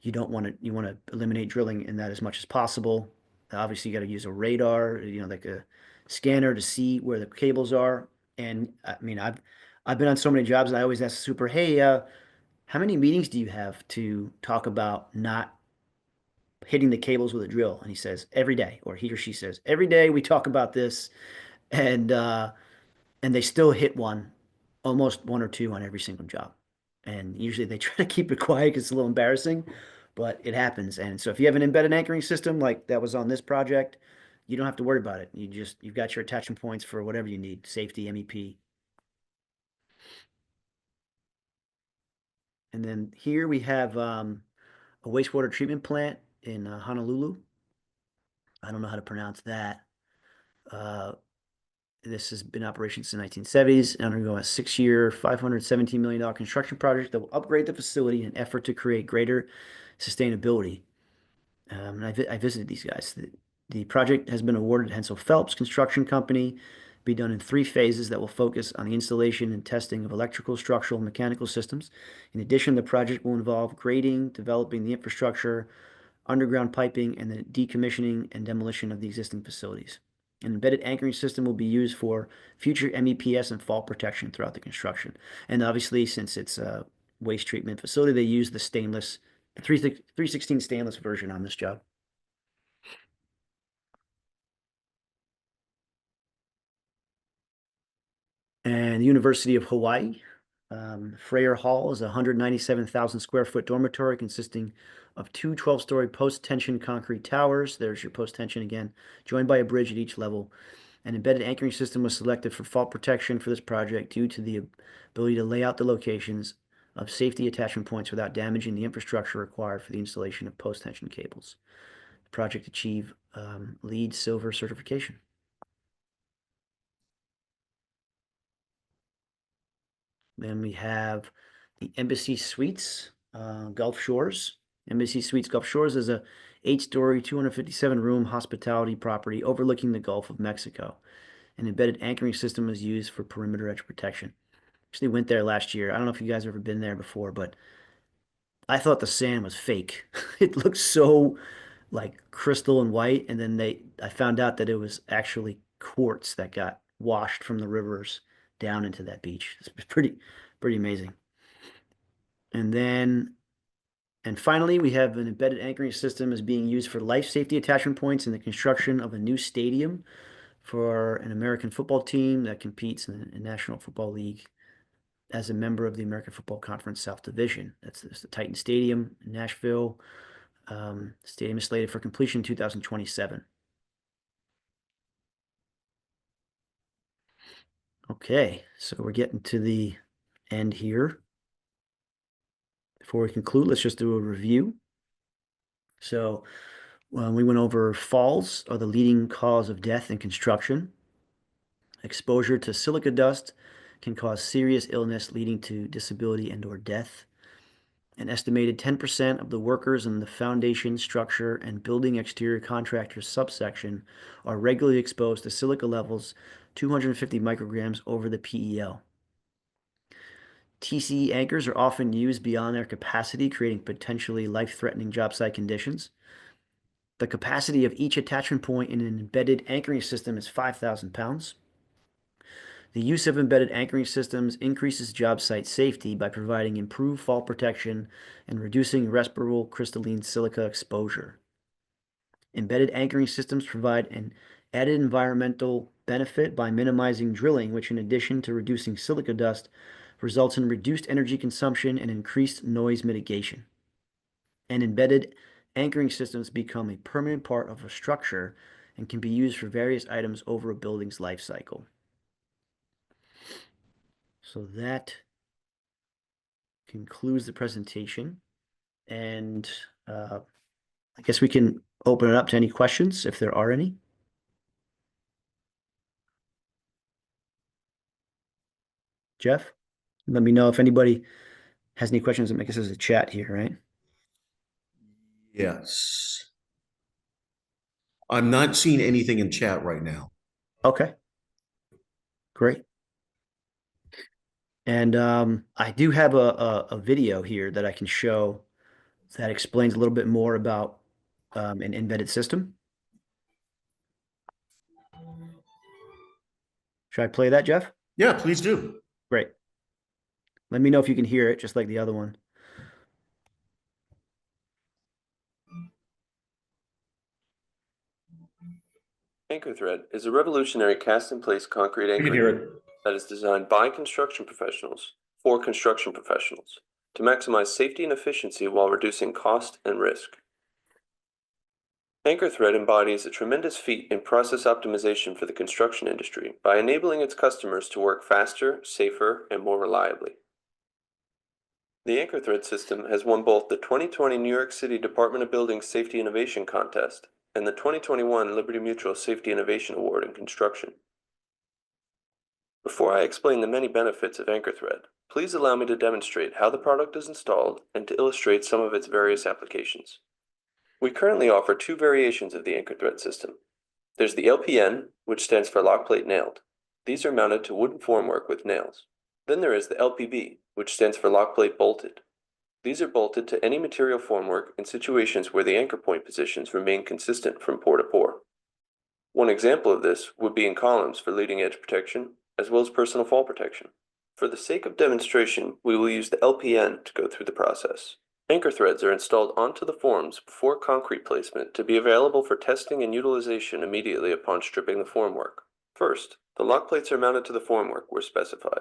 you want to eliminate drilling in that as much as possible. Obviously, you got to use a radar, like a scanner to see where the cables are. And I mean, I've been on so many jobs, and I always ask the super, hey, how many meetings do you have to talk about not hitting the cables with a drill? And he says, every day, or he or she says, every day we talk about this, and they still hit almost one or two on every single job. And usually they try to keep it quiet because it's a little embarrassing, but it happens. And so if you have an embedded anchoring system like that was on this project, you don't have to worry about it. You've got your attachment points for whatever you need, safety, MEP. And then here we have a wastewater treatment plant in Honolulu. I don't know how to pronounce that. This has been in operation since the 1970s and undergoing a 6-year, $517 million construction project that will upgrade the facility in an effort to create greater sustainability. And I visited these guys. The project has been awarded to Hensel Phelps Construction Company, be done in 3 phases that will focus on the installation and testing of electrical, structural, and mechanical systems. In addition, the project will involve grading, developing the infrastructure, underground piping, and the decommissioning and demolition of the existing facilities. An embedded anchoring system will be used for future MEPS and fault protection throughout the construction. And obviously, since it's a waste treatment facility, they use the stainless, 316 stainless version on this job. And the University of Hawaii, Freyer Hall is a 197,000 square foot dormitory consisting of 2 12-story post-tension concrete towers. There's your post-tension again, joined by a bridge at each level. An embedded anchoring system was selected for fault protection for this project due to the ability to lay out the locations of safety attachment points without damaging the infrastructure required for the installation of post-tension cables. The project achieved LEED Silver certification. Then we have the Embassy Suites, Gulf Shores. Embassy Suites Gulf Shores is a 8-story, 257-room hospitality property overlooking the Gulf of Mexico. An embedded anchoring system is used for perimeter edge protection. Actually went there last year. I don't know if you guys have ever been there before, but I thought the sand was fake. It looked so like crystal and white, and then I found out that it was actually quartz that got washed from the rivers down into that beach. It's pretty amazing. And finally, we have an embedded anchoring system is being used for life safety attachment points in the construction of a new stadium for an American football team that competes in the National Football League as a member of the American Football Conference South Division. That's the Titan Stadium in Nashville. Stadium is slated for completion in 2027. Okay, so we're getting to the end here. Before we conclude, let's just do a review. So we went over falls are the leading cause of death in construction. Exposure to silica dust can cause serious illness leading to disability and/or death. An estimated 10% of the workers in the foundation, structure, and building exterior contractors subsection are regularly exposed to silica levels 250 micrograms over the PEL. TCE anchors are often used beyond their capacity, creating potentially life-threatening job site conditions. The capacity of each attachment point in an embedded anchoring system is 5,000 pounds. The use of embedded anchoring systems increases job site safety by providing improved fault protection and reducing respirable crystalline silica exposure. Embedded anchoring systems provide an added environmental benefit by minimizing drilling, which in addition to reducing silica dust, results in reduced energy consumption and increased noise mitigation. And embedded anchoring systems become a permanent part of a structure and can be used for various items over a building's life cycle. So that concludes the presentation. And I guess we can open it up to any questions if there are any. Jeff, let me know if anybody has any questions. I guess there's a chat here, right? Yes. I'm not seeing anything in chat right now. Okay. Great. And I do have a video here that I can show that explains a little bit more about an embedded system. Should I play that, Jeff? Yeah, please do. Great. Let me know if you can hear it, just like the other one. Anchor thread is a revolutionary cast-in-place concrete I anchor can hear it. that is designed by construction professionals for construction professionals to maximize safety and efficiency while reducing cost and risk. Anchor thread embodies a tremendous feat in process optimization for the construction industry by enabling its customers to work faster, safer, and more reliably. The Anchor thread system has won both the 2020 New York City Department of Building Safety Innovation Contest and the 2021 Liberty Mutual Safety Innovation Award in Construction. Before I explain the many benefits of Anchor thread, please allow me to demonstrate how the product is installed and to illustrate some of its various applications. We currently offer two variations of the anchor thread system. There's the LPN, which stands for lock plate nailed. These are mounted to wooden formwork with nails. Then there is the LPB, which stands for lock plate bolted. These are bolted to any material formwork in situations where the anchor point positions remain consistent from pour to pour. One example of this would be in columns for leading edge protection, as well as personal fall protection. For the sake of demonstration, we will use the LPN to go through the process. Anchor threads are installed onto the forms before concrete placement to be available for testing and utilization immediately upon stripping the formwork. First, the lock plates are mounted to the formwork where specified.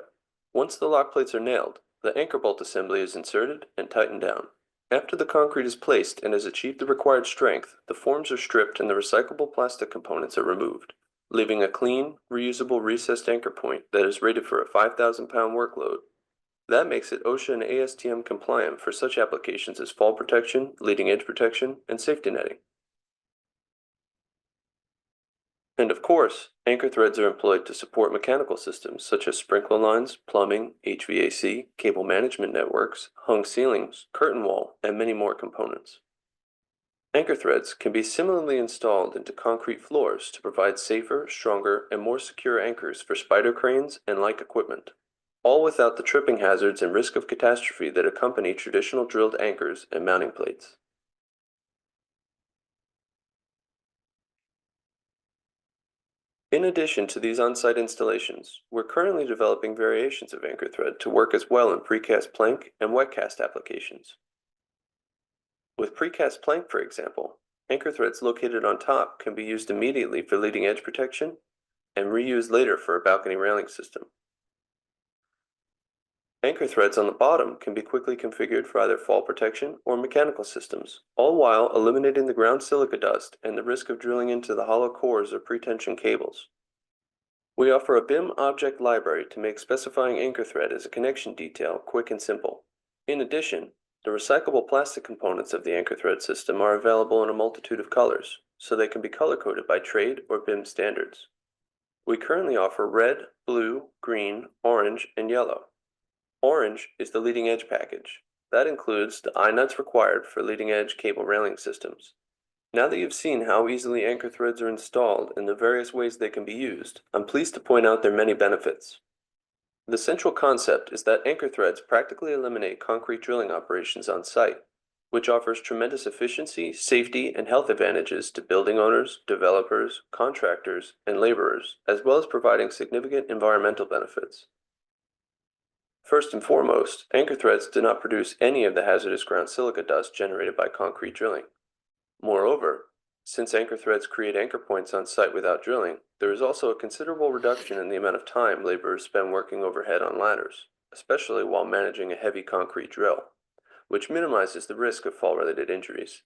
Once the lock plates are nailed, the anchor bolt assembly is inserted and tightened down. After the concrete is placed and has achieved the required strength, the forms are stripped and the recyclable plastic components are removed, leaving a clean, reusable recessed anchor point that is rated for a 5,000-pound workload. That makes it OSHA and ASTM compliant for such applications as fall protection, leading edge protection, and safety netting. And of course, anchor threads are employed to support mechanical systems such as sprinkler lines, plumbing, HVAC, cable management networks, hung ceilings, curtain wall, and many more components. Anchor threads can be similarly installed into concrete floors to provide safer, stronger, and more secure anchors for spider cranes and like equipment, all without the tripping hazards and risk of catastrophe that accompany traditional drilled anchors and mounting plates. In addition to these on-site installations, we're currently developing variations of anchor thread to work as well in precast plank and wet cast applications. With precast plank, for example, anchor threads located on top can be used immediately for leading edge protection and reused later for a balcony railing system. Anchor threads on the bottom can be quickly configured for either fall protection or mechanical systems, all while eliminating the ground silica dust and the risk of drilling into the hollow cores or pretension cables. We offer a BIM object library to make specifying anchor thread as a connection detail quick and simple. In addition, the recyclable plastic components of the anchor thread system are available in a multitude of colors, so they can be color-coded by trade or BIM standards. We currently offer red, blue, green, orange, and yellow. Orange is the leading edge package. That includes the eye nuts required for leading edge cable railing systems. Now that you've seen how easily anchor threads are installed and the various ways they can be used, I'm pleased to point out their many benefits. The central concept is that anchor threads practically eliminate concrete drilling operations on site, which offers tremendous efficiency, safety, and health advantages to building owners, developers, contractors, and laborers, as well as providing significant environmental benefits. First and foremost, anchor threads do not produce any of the hazardous ground silica dust generated by concrete drilling. Moreover, since anchor threads create anchor points on site without drilling, there is also a considerable reduction in the amount of time laborers spend working overhead on ladders, especially while managing a heavy concrete drill, which minimizes the risk of fall-related injuries.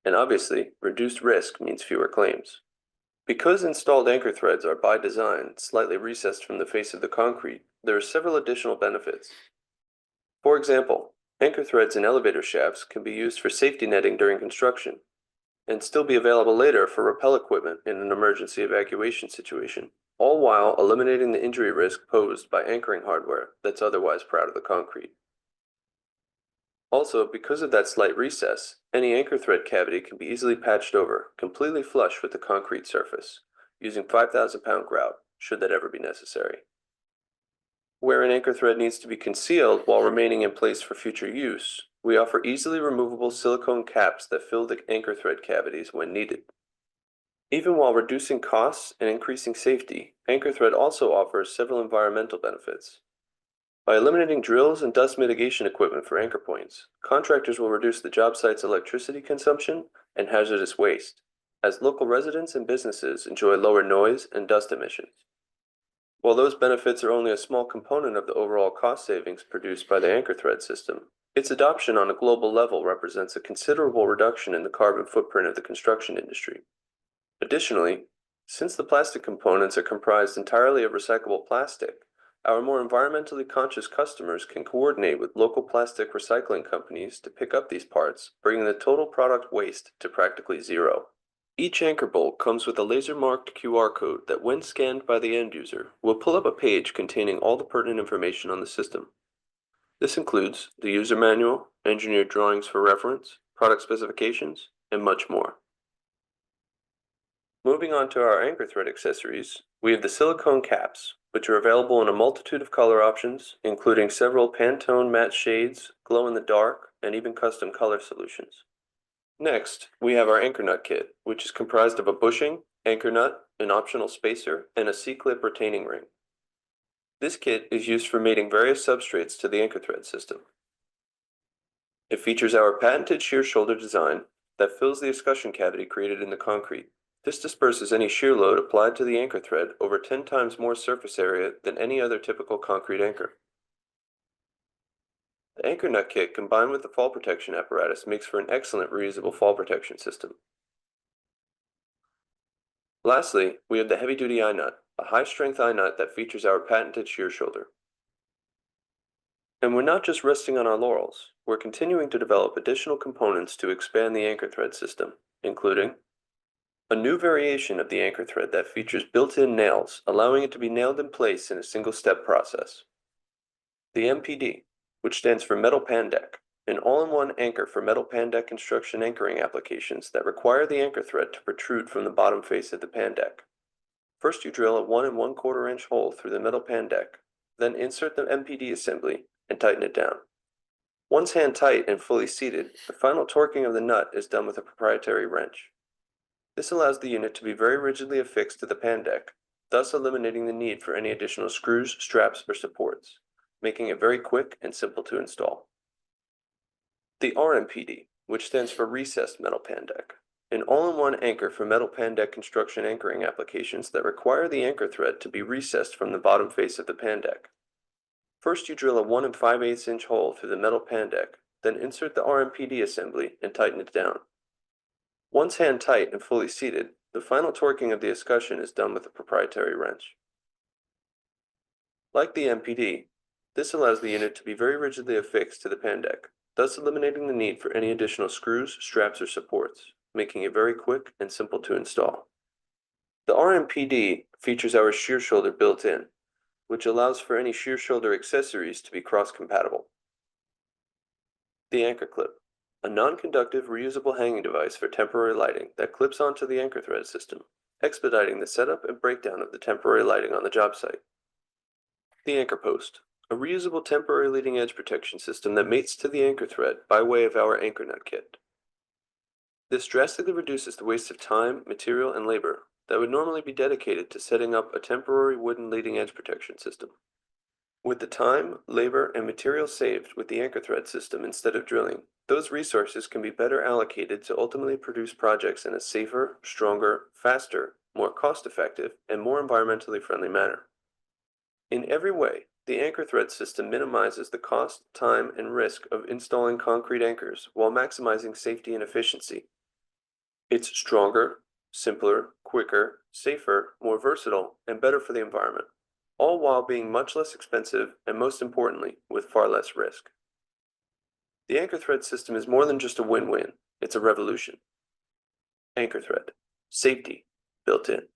And obviously, reduced risk means fewer claims. Because installed anchor threads are by design slightly recessed from the face of the concrete, there are several additional benefits. For example, anchor threads in elevator shafts can be used for safety netting during construction, and still be available later for rappel equipment in an emergency evacuation situation, all while eliminating the injury risk posed by anchoring hardware that's otherwise proud of the concrete. Also, because of that slight recess, any anchor thread cavity can be easily patched over, completely flush with the concrete surface, using 5,000-pound grout, should that ever be necessary. Where an anchor thread needs to be concealed while remaining in place for future use, we offer easily removable silicone caps that fill the anchor thread cavities when needed. Even while reducing costs and increasing safety, anchor thread also offers several environmental benefits. By eliminating drills and dust mitigation equipment for anchor points, contractors will reduce the job site's electricity consumption and hazardous waste, as local residents and businesses enjoy lower noise and dust emissions. While those benefits are only a small component of the overall cost savings produced by the anchor thread system, its adoption on a global level represents a considerable reduction in the carbon footprint of the construction industry. Additionally, since the plastic components are comprised entirely of recyclable plastic, our more environmentally conscious customers can coordinate with local plastic recycling companies to pick up these parts, bringing the total product waste to practically zero. Each anchor bolt comes with a laser-marked QR code that, when scanned by the end user, will pull up a page containing all the pertinent information on the system. This includes the user manual, engineered drawings for reference, product specifications, and much more. Moving on to our anchor thread accessories, we have the silicone caps, which are available in a multitude of color options, including several Pantone matte shades, glow-in-the-dark, and even custom color solutions. Next, we have our anchor nut kit, which is comprised of a bushing, anchor nut, an optional spacer, and a C-clip retaining ring. This kit is used for mating various substrates to the anchor thread system. It features our patented shear shoulder design that fills the escutcheon cavity created in the concrete. This disperses any shear load applied to the anchor thread over 10 times more surface area than any other typical concrete anchor. The anchor nut kit combined with the fall protection apparatus makes for an excellent reusable fall protection system. Lastly, we have the heavy-duty eye nut, a high-strength eye nut that features our patented shear shoulder. And we're not just resting on our laurels, we're continuing to develop additional components to expand the anchor thread system, including a new variation of the anchor thread that features built-in nails, allowing it to be nailed in place in a single-step process. The MPD, which stands for Metal Pan Deck, an all-in-one anchor for metal pan deck construction anchoring applications that require the anchor thread to protrude from the bottom face of the pan deck. First, you drill a 1 1/4 inch hole through the metal pan deck, then insert the MPD assembly and tighten it down. Once hand tight and fully seated, the final torquing of the nut is done with a proprietary wrench. This allows the unit to be very rigidly affixed to the pan deck, thus eliminating the need for any additional screws, straps, or supports, making it very quick and simple to install. The RMPD, which stands for Recessed Metal Pan Deck, an all-in-one anchor for metal pan deck construction anchoring applications that require the anchor thread to be recessed from the bottom face of the pan deck. First, you drill a 1 5/8 inch hole through the metal pan deck, then insert the RMPD assembly and tighten it down. Once hand tight and fully seated, the final torquing of the escutcheon is done with a proprietary wrench. Like the MPD, this allows the unit to be very rigidly affixed to the pan deck, thus eliminating the need for any additional screws, straps, or supports, making it very quick and simple to install. The RMPD features our shear shoulder built in, which allows for any shear shoulder accessories to be cross-compatible. The anchor clip, a non-conductive reusable hanging device for temporary lighting that clips onto the anchor thread system, expediting the setup and breakdown of the temporary lighting on the job site. The anchor post, a reusable temporary leading edge protection system that mates to the anchor thread by way of our anchor nut kit. This drastically reduces the waste of time, material, and labor that would normally be dedicated to setting up a temporary wooden leading edge protection system. With the time, labor, and material saved with the anchor thread system instead of drilling, those resources can be better allocated to ultimately produce projects in a safer, stronger, faster, more cost-effective, and more environmentally friendly manner. In every way, the anchor thread system minimizes the cost, time, and risk of installing concrete anchors while maximizing safety and efficiency. It's stronger, simpler, quicker, safer, more versatile, and better for the environment, all while being much less expensive and, most importantly, with far less risk. The anchor thread system is more than just a win-win, it's a revolution. Anchor thread, safety, built in.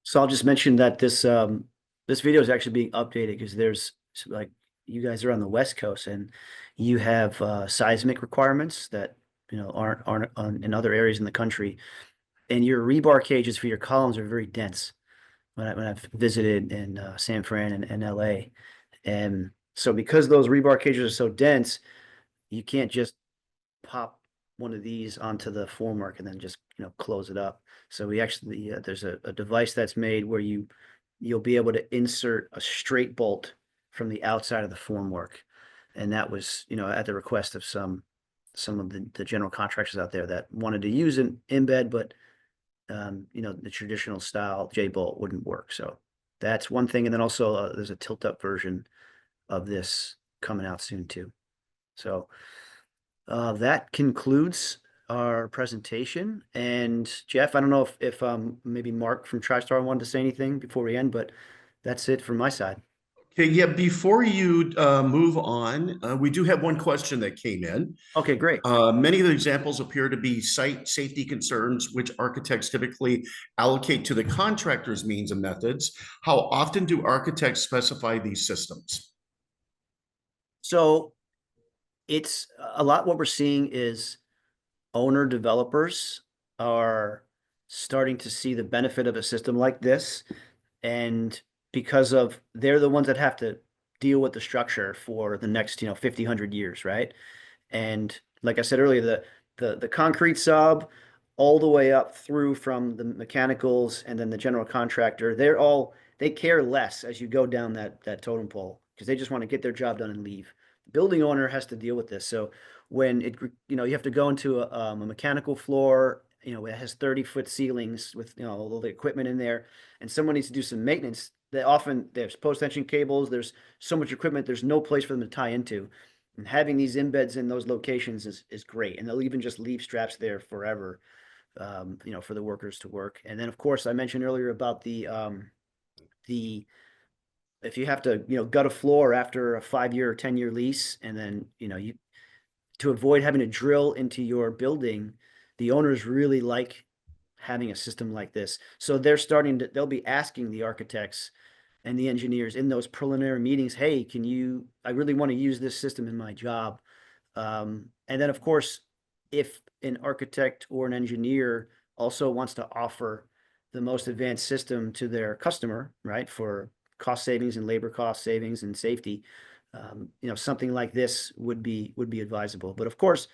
So I'll just mention that this video is actually being updated because there's like you guys are on the West Coast and you have seismic requirements that aren't in other areas in the country, and your rebar cages for your columns are very dense. When I've visited in San Fran and LA, and so because those rebar cages are so dense, you can't just pop one of these onto the formwork and then just close it up. So we actually there's a device that's made where you'll be able to insert a straight bolt from the outside of the formwork, and that was at the request of some of the general contractors out there that wanted to use an embed, but the traditional style J-bolt wouldn't work. So that's one thing, and then also there's a tilt-up version of this coming out soon too. So that concludes our presentation. And Jeff, I don't know if maybe Mark from TriStar wanted to say anything before we end, but that's it from my side. Okay, yeah, before you move on, we do have one question that came in. Okay, great. Many of the examples appear to be site safety concerns, which architects typically allocate to the contractor's means and methods. How often do architects specify these systems? So It's a lot. What we're seeing is owner developers are starting to see the benefit of a system like this. And because of they're the ones that have to deal with the structure for the next, 50, 100 years, right? And like I said earlier, the concrete sub all the way up through from the mechanicals and then the general contractor, they care less as you go down that totem pole because they just want to get their job done and leave. The building owner has to deal with this. So when you have to go into a mechanical floor, it has 30-foot ceilings with, all the equipment in there, and someone needs to do some maintenance. There's post-tension cables, there's so much equipment, there's no place for them to tie into. And having these embeds in those locations is great. And they'll even just leave straps there forever, for the workers to work. And then, of course, I mentioned earlier about the if you have to, gut a floor after a 5-year or 10-year lease, and then, to avoid having to drill into your building, the owners really like having a system like this. So they'll be asking the architects and the engineers in those preliminary meetings, hey, I really want to use this system in my job. And then, of course, if an architect or an engineer also wants to offer the most advanced system to their customer, right, for cost savings and labor cost savings and safety, something like this would be advisable. But of course,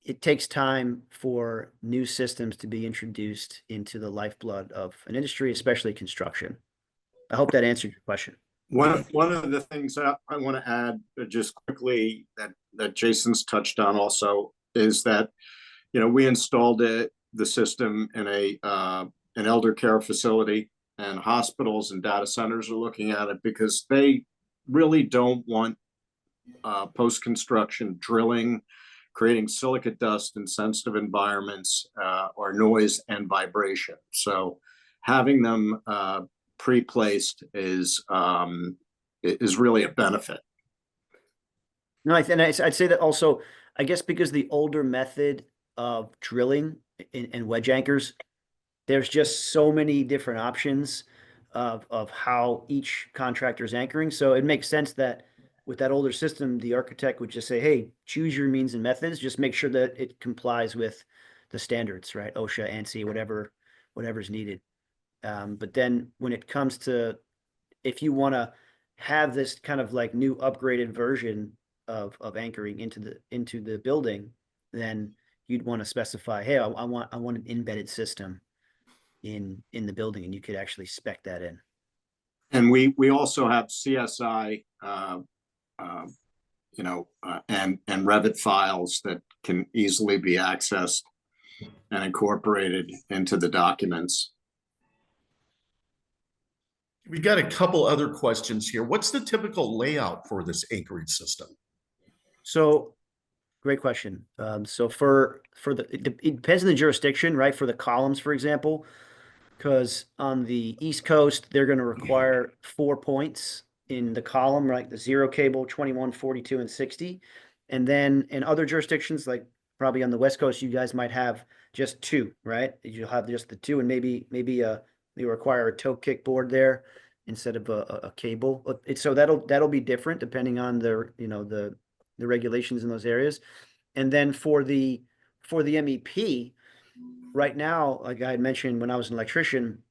it takes time for new systems to be introduced into the lifeblood of an industry, especially construction. I hope that answered your question. One of the things that I want to add just quickly that Jason's touched on also is that, we installed the system in an elder care facility, and hospitals and data centers are looking at it because they really don't want post-construction drilling, creating silicate dust in sensitive environments, or noise and vibration. So having them pre-placed is really a benefit. No, I'd say that also, I guess because the older method of drilling and wedge anchors, there's just so many different options of how each contractor is anchoring. So it makes sense that with that older system, the architect would just say, hey, choose your means and methods. Just make sure that it complies with the standards, right? OSHA, ANSI, whatever's needed. But then when it comes to, if you want to have this kind of like new upgraded version of anchoring into the building, then you'd want to specify, hey, I want an embedded system in the building, and you could actually spec that in. And we also have CSI, and Revit files that can easily be accessed and incorporated into the documents. We've got a couple other questions here. What's the typical layout for this anchoring system? So, great question. So it depends on the jurisdiction, right? For the columns, for example, because on the East Coast, they're going to require 4 points in the column, right? The 0 cable, 21, 42, and 60. And then in other jurisdictions, like probably on the West Coast, you guys might have just 2, right? You'll have just the 2, and maybe they require a toe kick board there instead of a cable. So that'll be different depending on the regulations in those areas. And then for the MEP, right now, like I had mentioned when I was an electrician,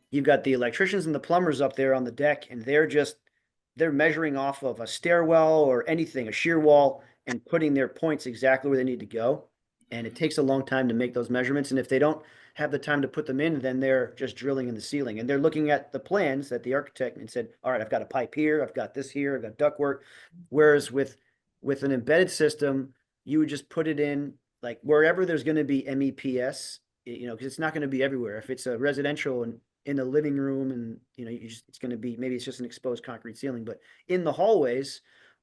you've got the electricians and the plumbers up there on the deck, and they're measuring off of a stairwell or anything, a shear wall, and putting their points exactly where they need to go. And it takes a long time to make those measurements. And if they don't have the time to put them in, then they're just drilling in the ceiling. And they're looking at the plans that the architect and said, all right, I've got a pipe here, I've got this here, I've got ductwork. Whereas with an embedded system, you would just put it in like wherever there's going to be MEPS, because it's not going to be everywhere. If it's a residential and in the living room, and it's going to be, maybe it's just an exposed concrete ceiling, but in the hallways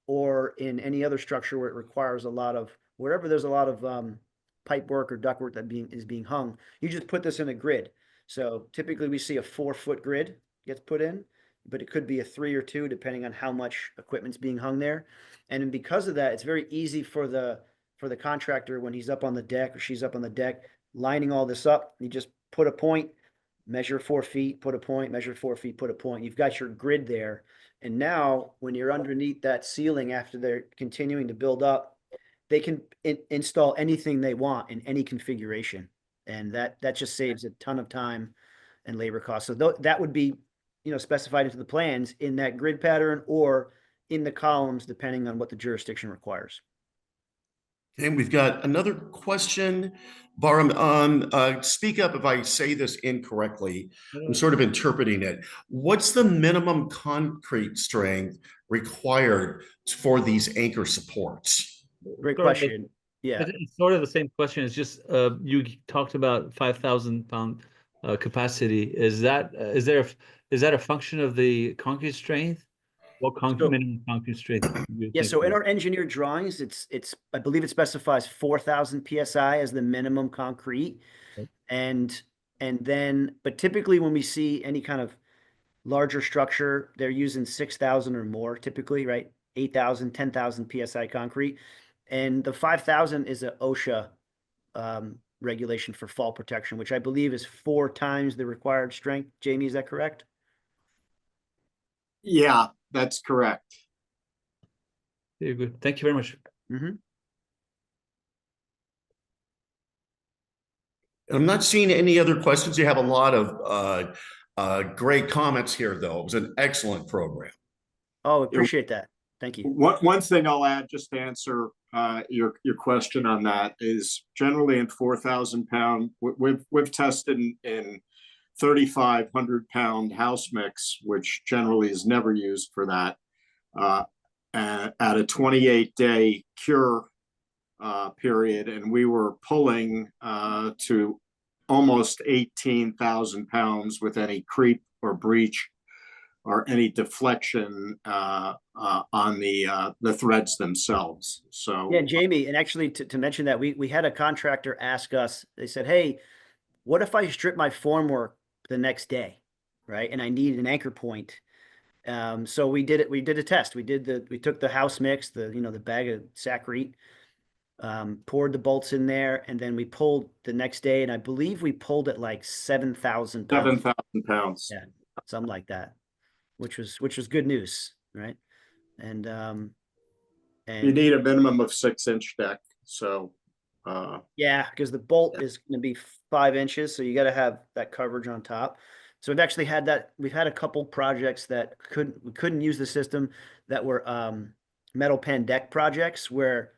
or in any other structure where it requires wherever there's a lot of pipe work or ductwork that is being hung, you just put this in a grid. So typically we see a 4-foot grid gets put in, but it could be a 3 or 2 depending on how much equipment's being hung there. And because of that, it's very easy for the contractor when he's up on the deck or she's up on the deck lining all this up. You just put a point, measure 4 feet, put a point, measure 4 feet, put a point. You've got your grid there. And now when you're underneath that ceiling after they're continuing to build up they can install anything they want in any configuration. And that just saves a ton of time and labor costs. So that would be, specified into the plans in that grid pattern or in the columns, depending on what the jurisdiction requires. Okay, we've got another question. Barham, speak up if I say this incorrectly. I'm sort of interpreting it. What's the minimum concrete strength required for these anchor supports? Great Sort of question. Yeah. It's sort of the same question. It's just you talked about 5,000 pound capacity. Is that a function of the concrete strength? What minimum concrete strength do you Yeah, think so in is? our engineered drawings, I believe it specifies 4,000 PSI as the minimum concrete. Right. But typically when we see any kind of larger structure, they're using 6,000 or more typically, right? 8,000, 10,000 PSI concrete. And the 5,000 is a OSHA regulation for fall protection, which I believe is 4 times the required strength. Jamie, is that correct? Yeah, that's correct. Very good. Thank you very much. Mm-hmm. I'm not seeing any other questions. You have a lot of great comments here, though. It was an excellent program. Oh, appreciate that. Thank you. One thing I'll add, just to answer your question on that, is generally in 4,000 pound, we've tested in 3,500 pound house mix, which generally is never used for that, at a 28-day cure period, and we were pulling to almost 18,000 pounds with any creep or breach or any deflection on the threads themselves. So Yeah, Jamie, and actually to mention that we had a contractor ask us, they said, hey, what if I strip my formwork the next day, right? And I need an anchor point. So we did a test. We took the house mix, the bag of Sacrete, poured the bolts in there, and then we pulled the next day, and I believe we pulled it like 7,000 pounds. 7,000 pounds. Yeah, something like that, which was good news, right? And You need a minimum of 6-inch deck. So yeah, because the bolt is going to be 5 inches, so you got to have that coverage on top. So we've actually had that. We've had a couple projects that we couldn't use the system that were metal pan deck projects where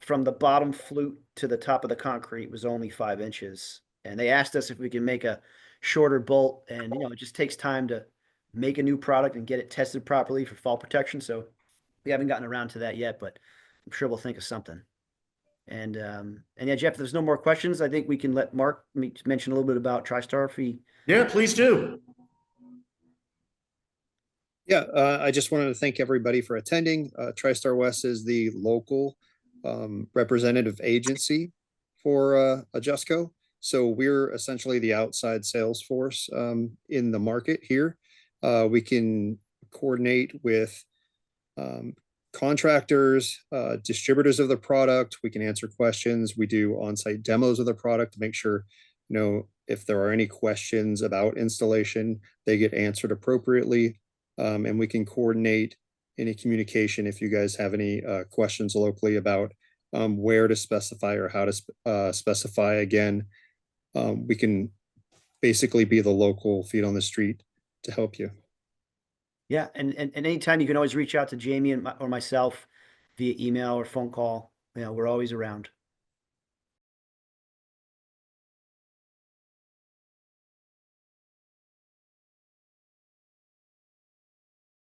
from the bottom flute to the top of the concrete was only 5 inches, and they asked us if we can make a shorter bolt, and it just takes time to make a new product and get it tested properly for fall protection. So we haven't gotten around to that yet, but I'm sure we'll think of something. And yeah, Jeff, if there's no more questions, I think we can let Mark mention a little bit about TriStar if he. Yeah, please do. Yeah, I just wanted to thank everybody for attending. TriStar West is the local representative agency for Adjustco. So we're essentially the outside sales force in the market here. We can coordinate with contractors, distributors of the product. We can answer questions. We do on-site demos of the product to make sure, if there are any questions about installation, they get answered appropriately. And we can coordinate any communication if you guys have any questions locally about where to specify or how to specify. Again, we can basically be the local feet on the street to help you. Yeah, and anytime you can always reach out to Jamie or myself via email or phone call. We're always around.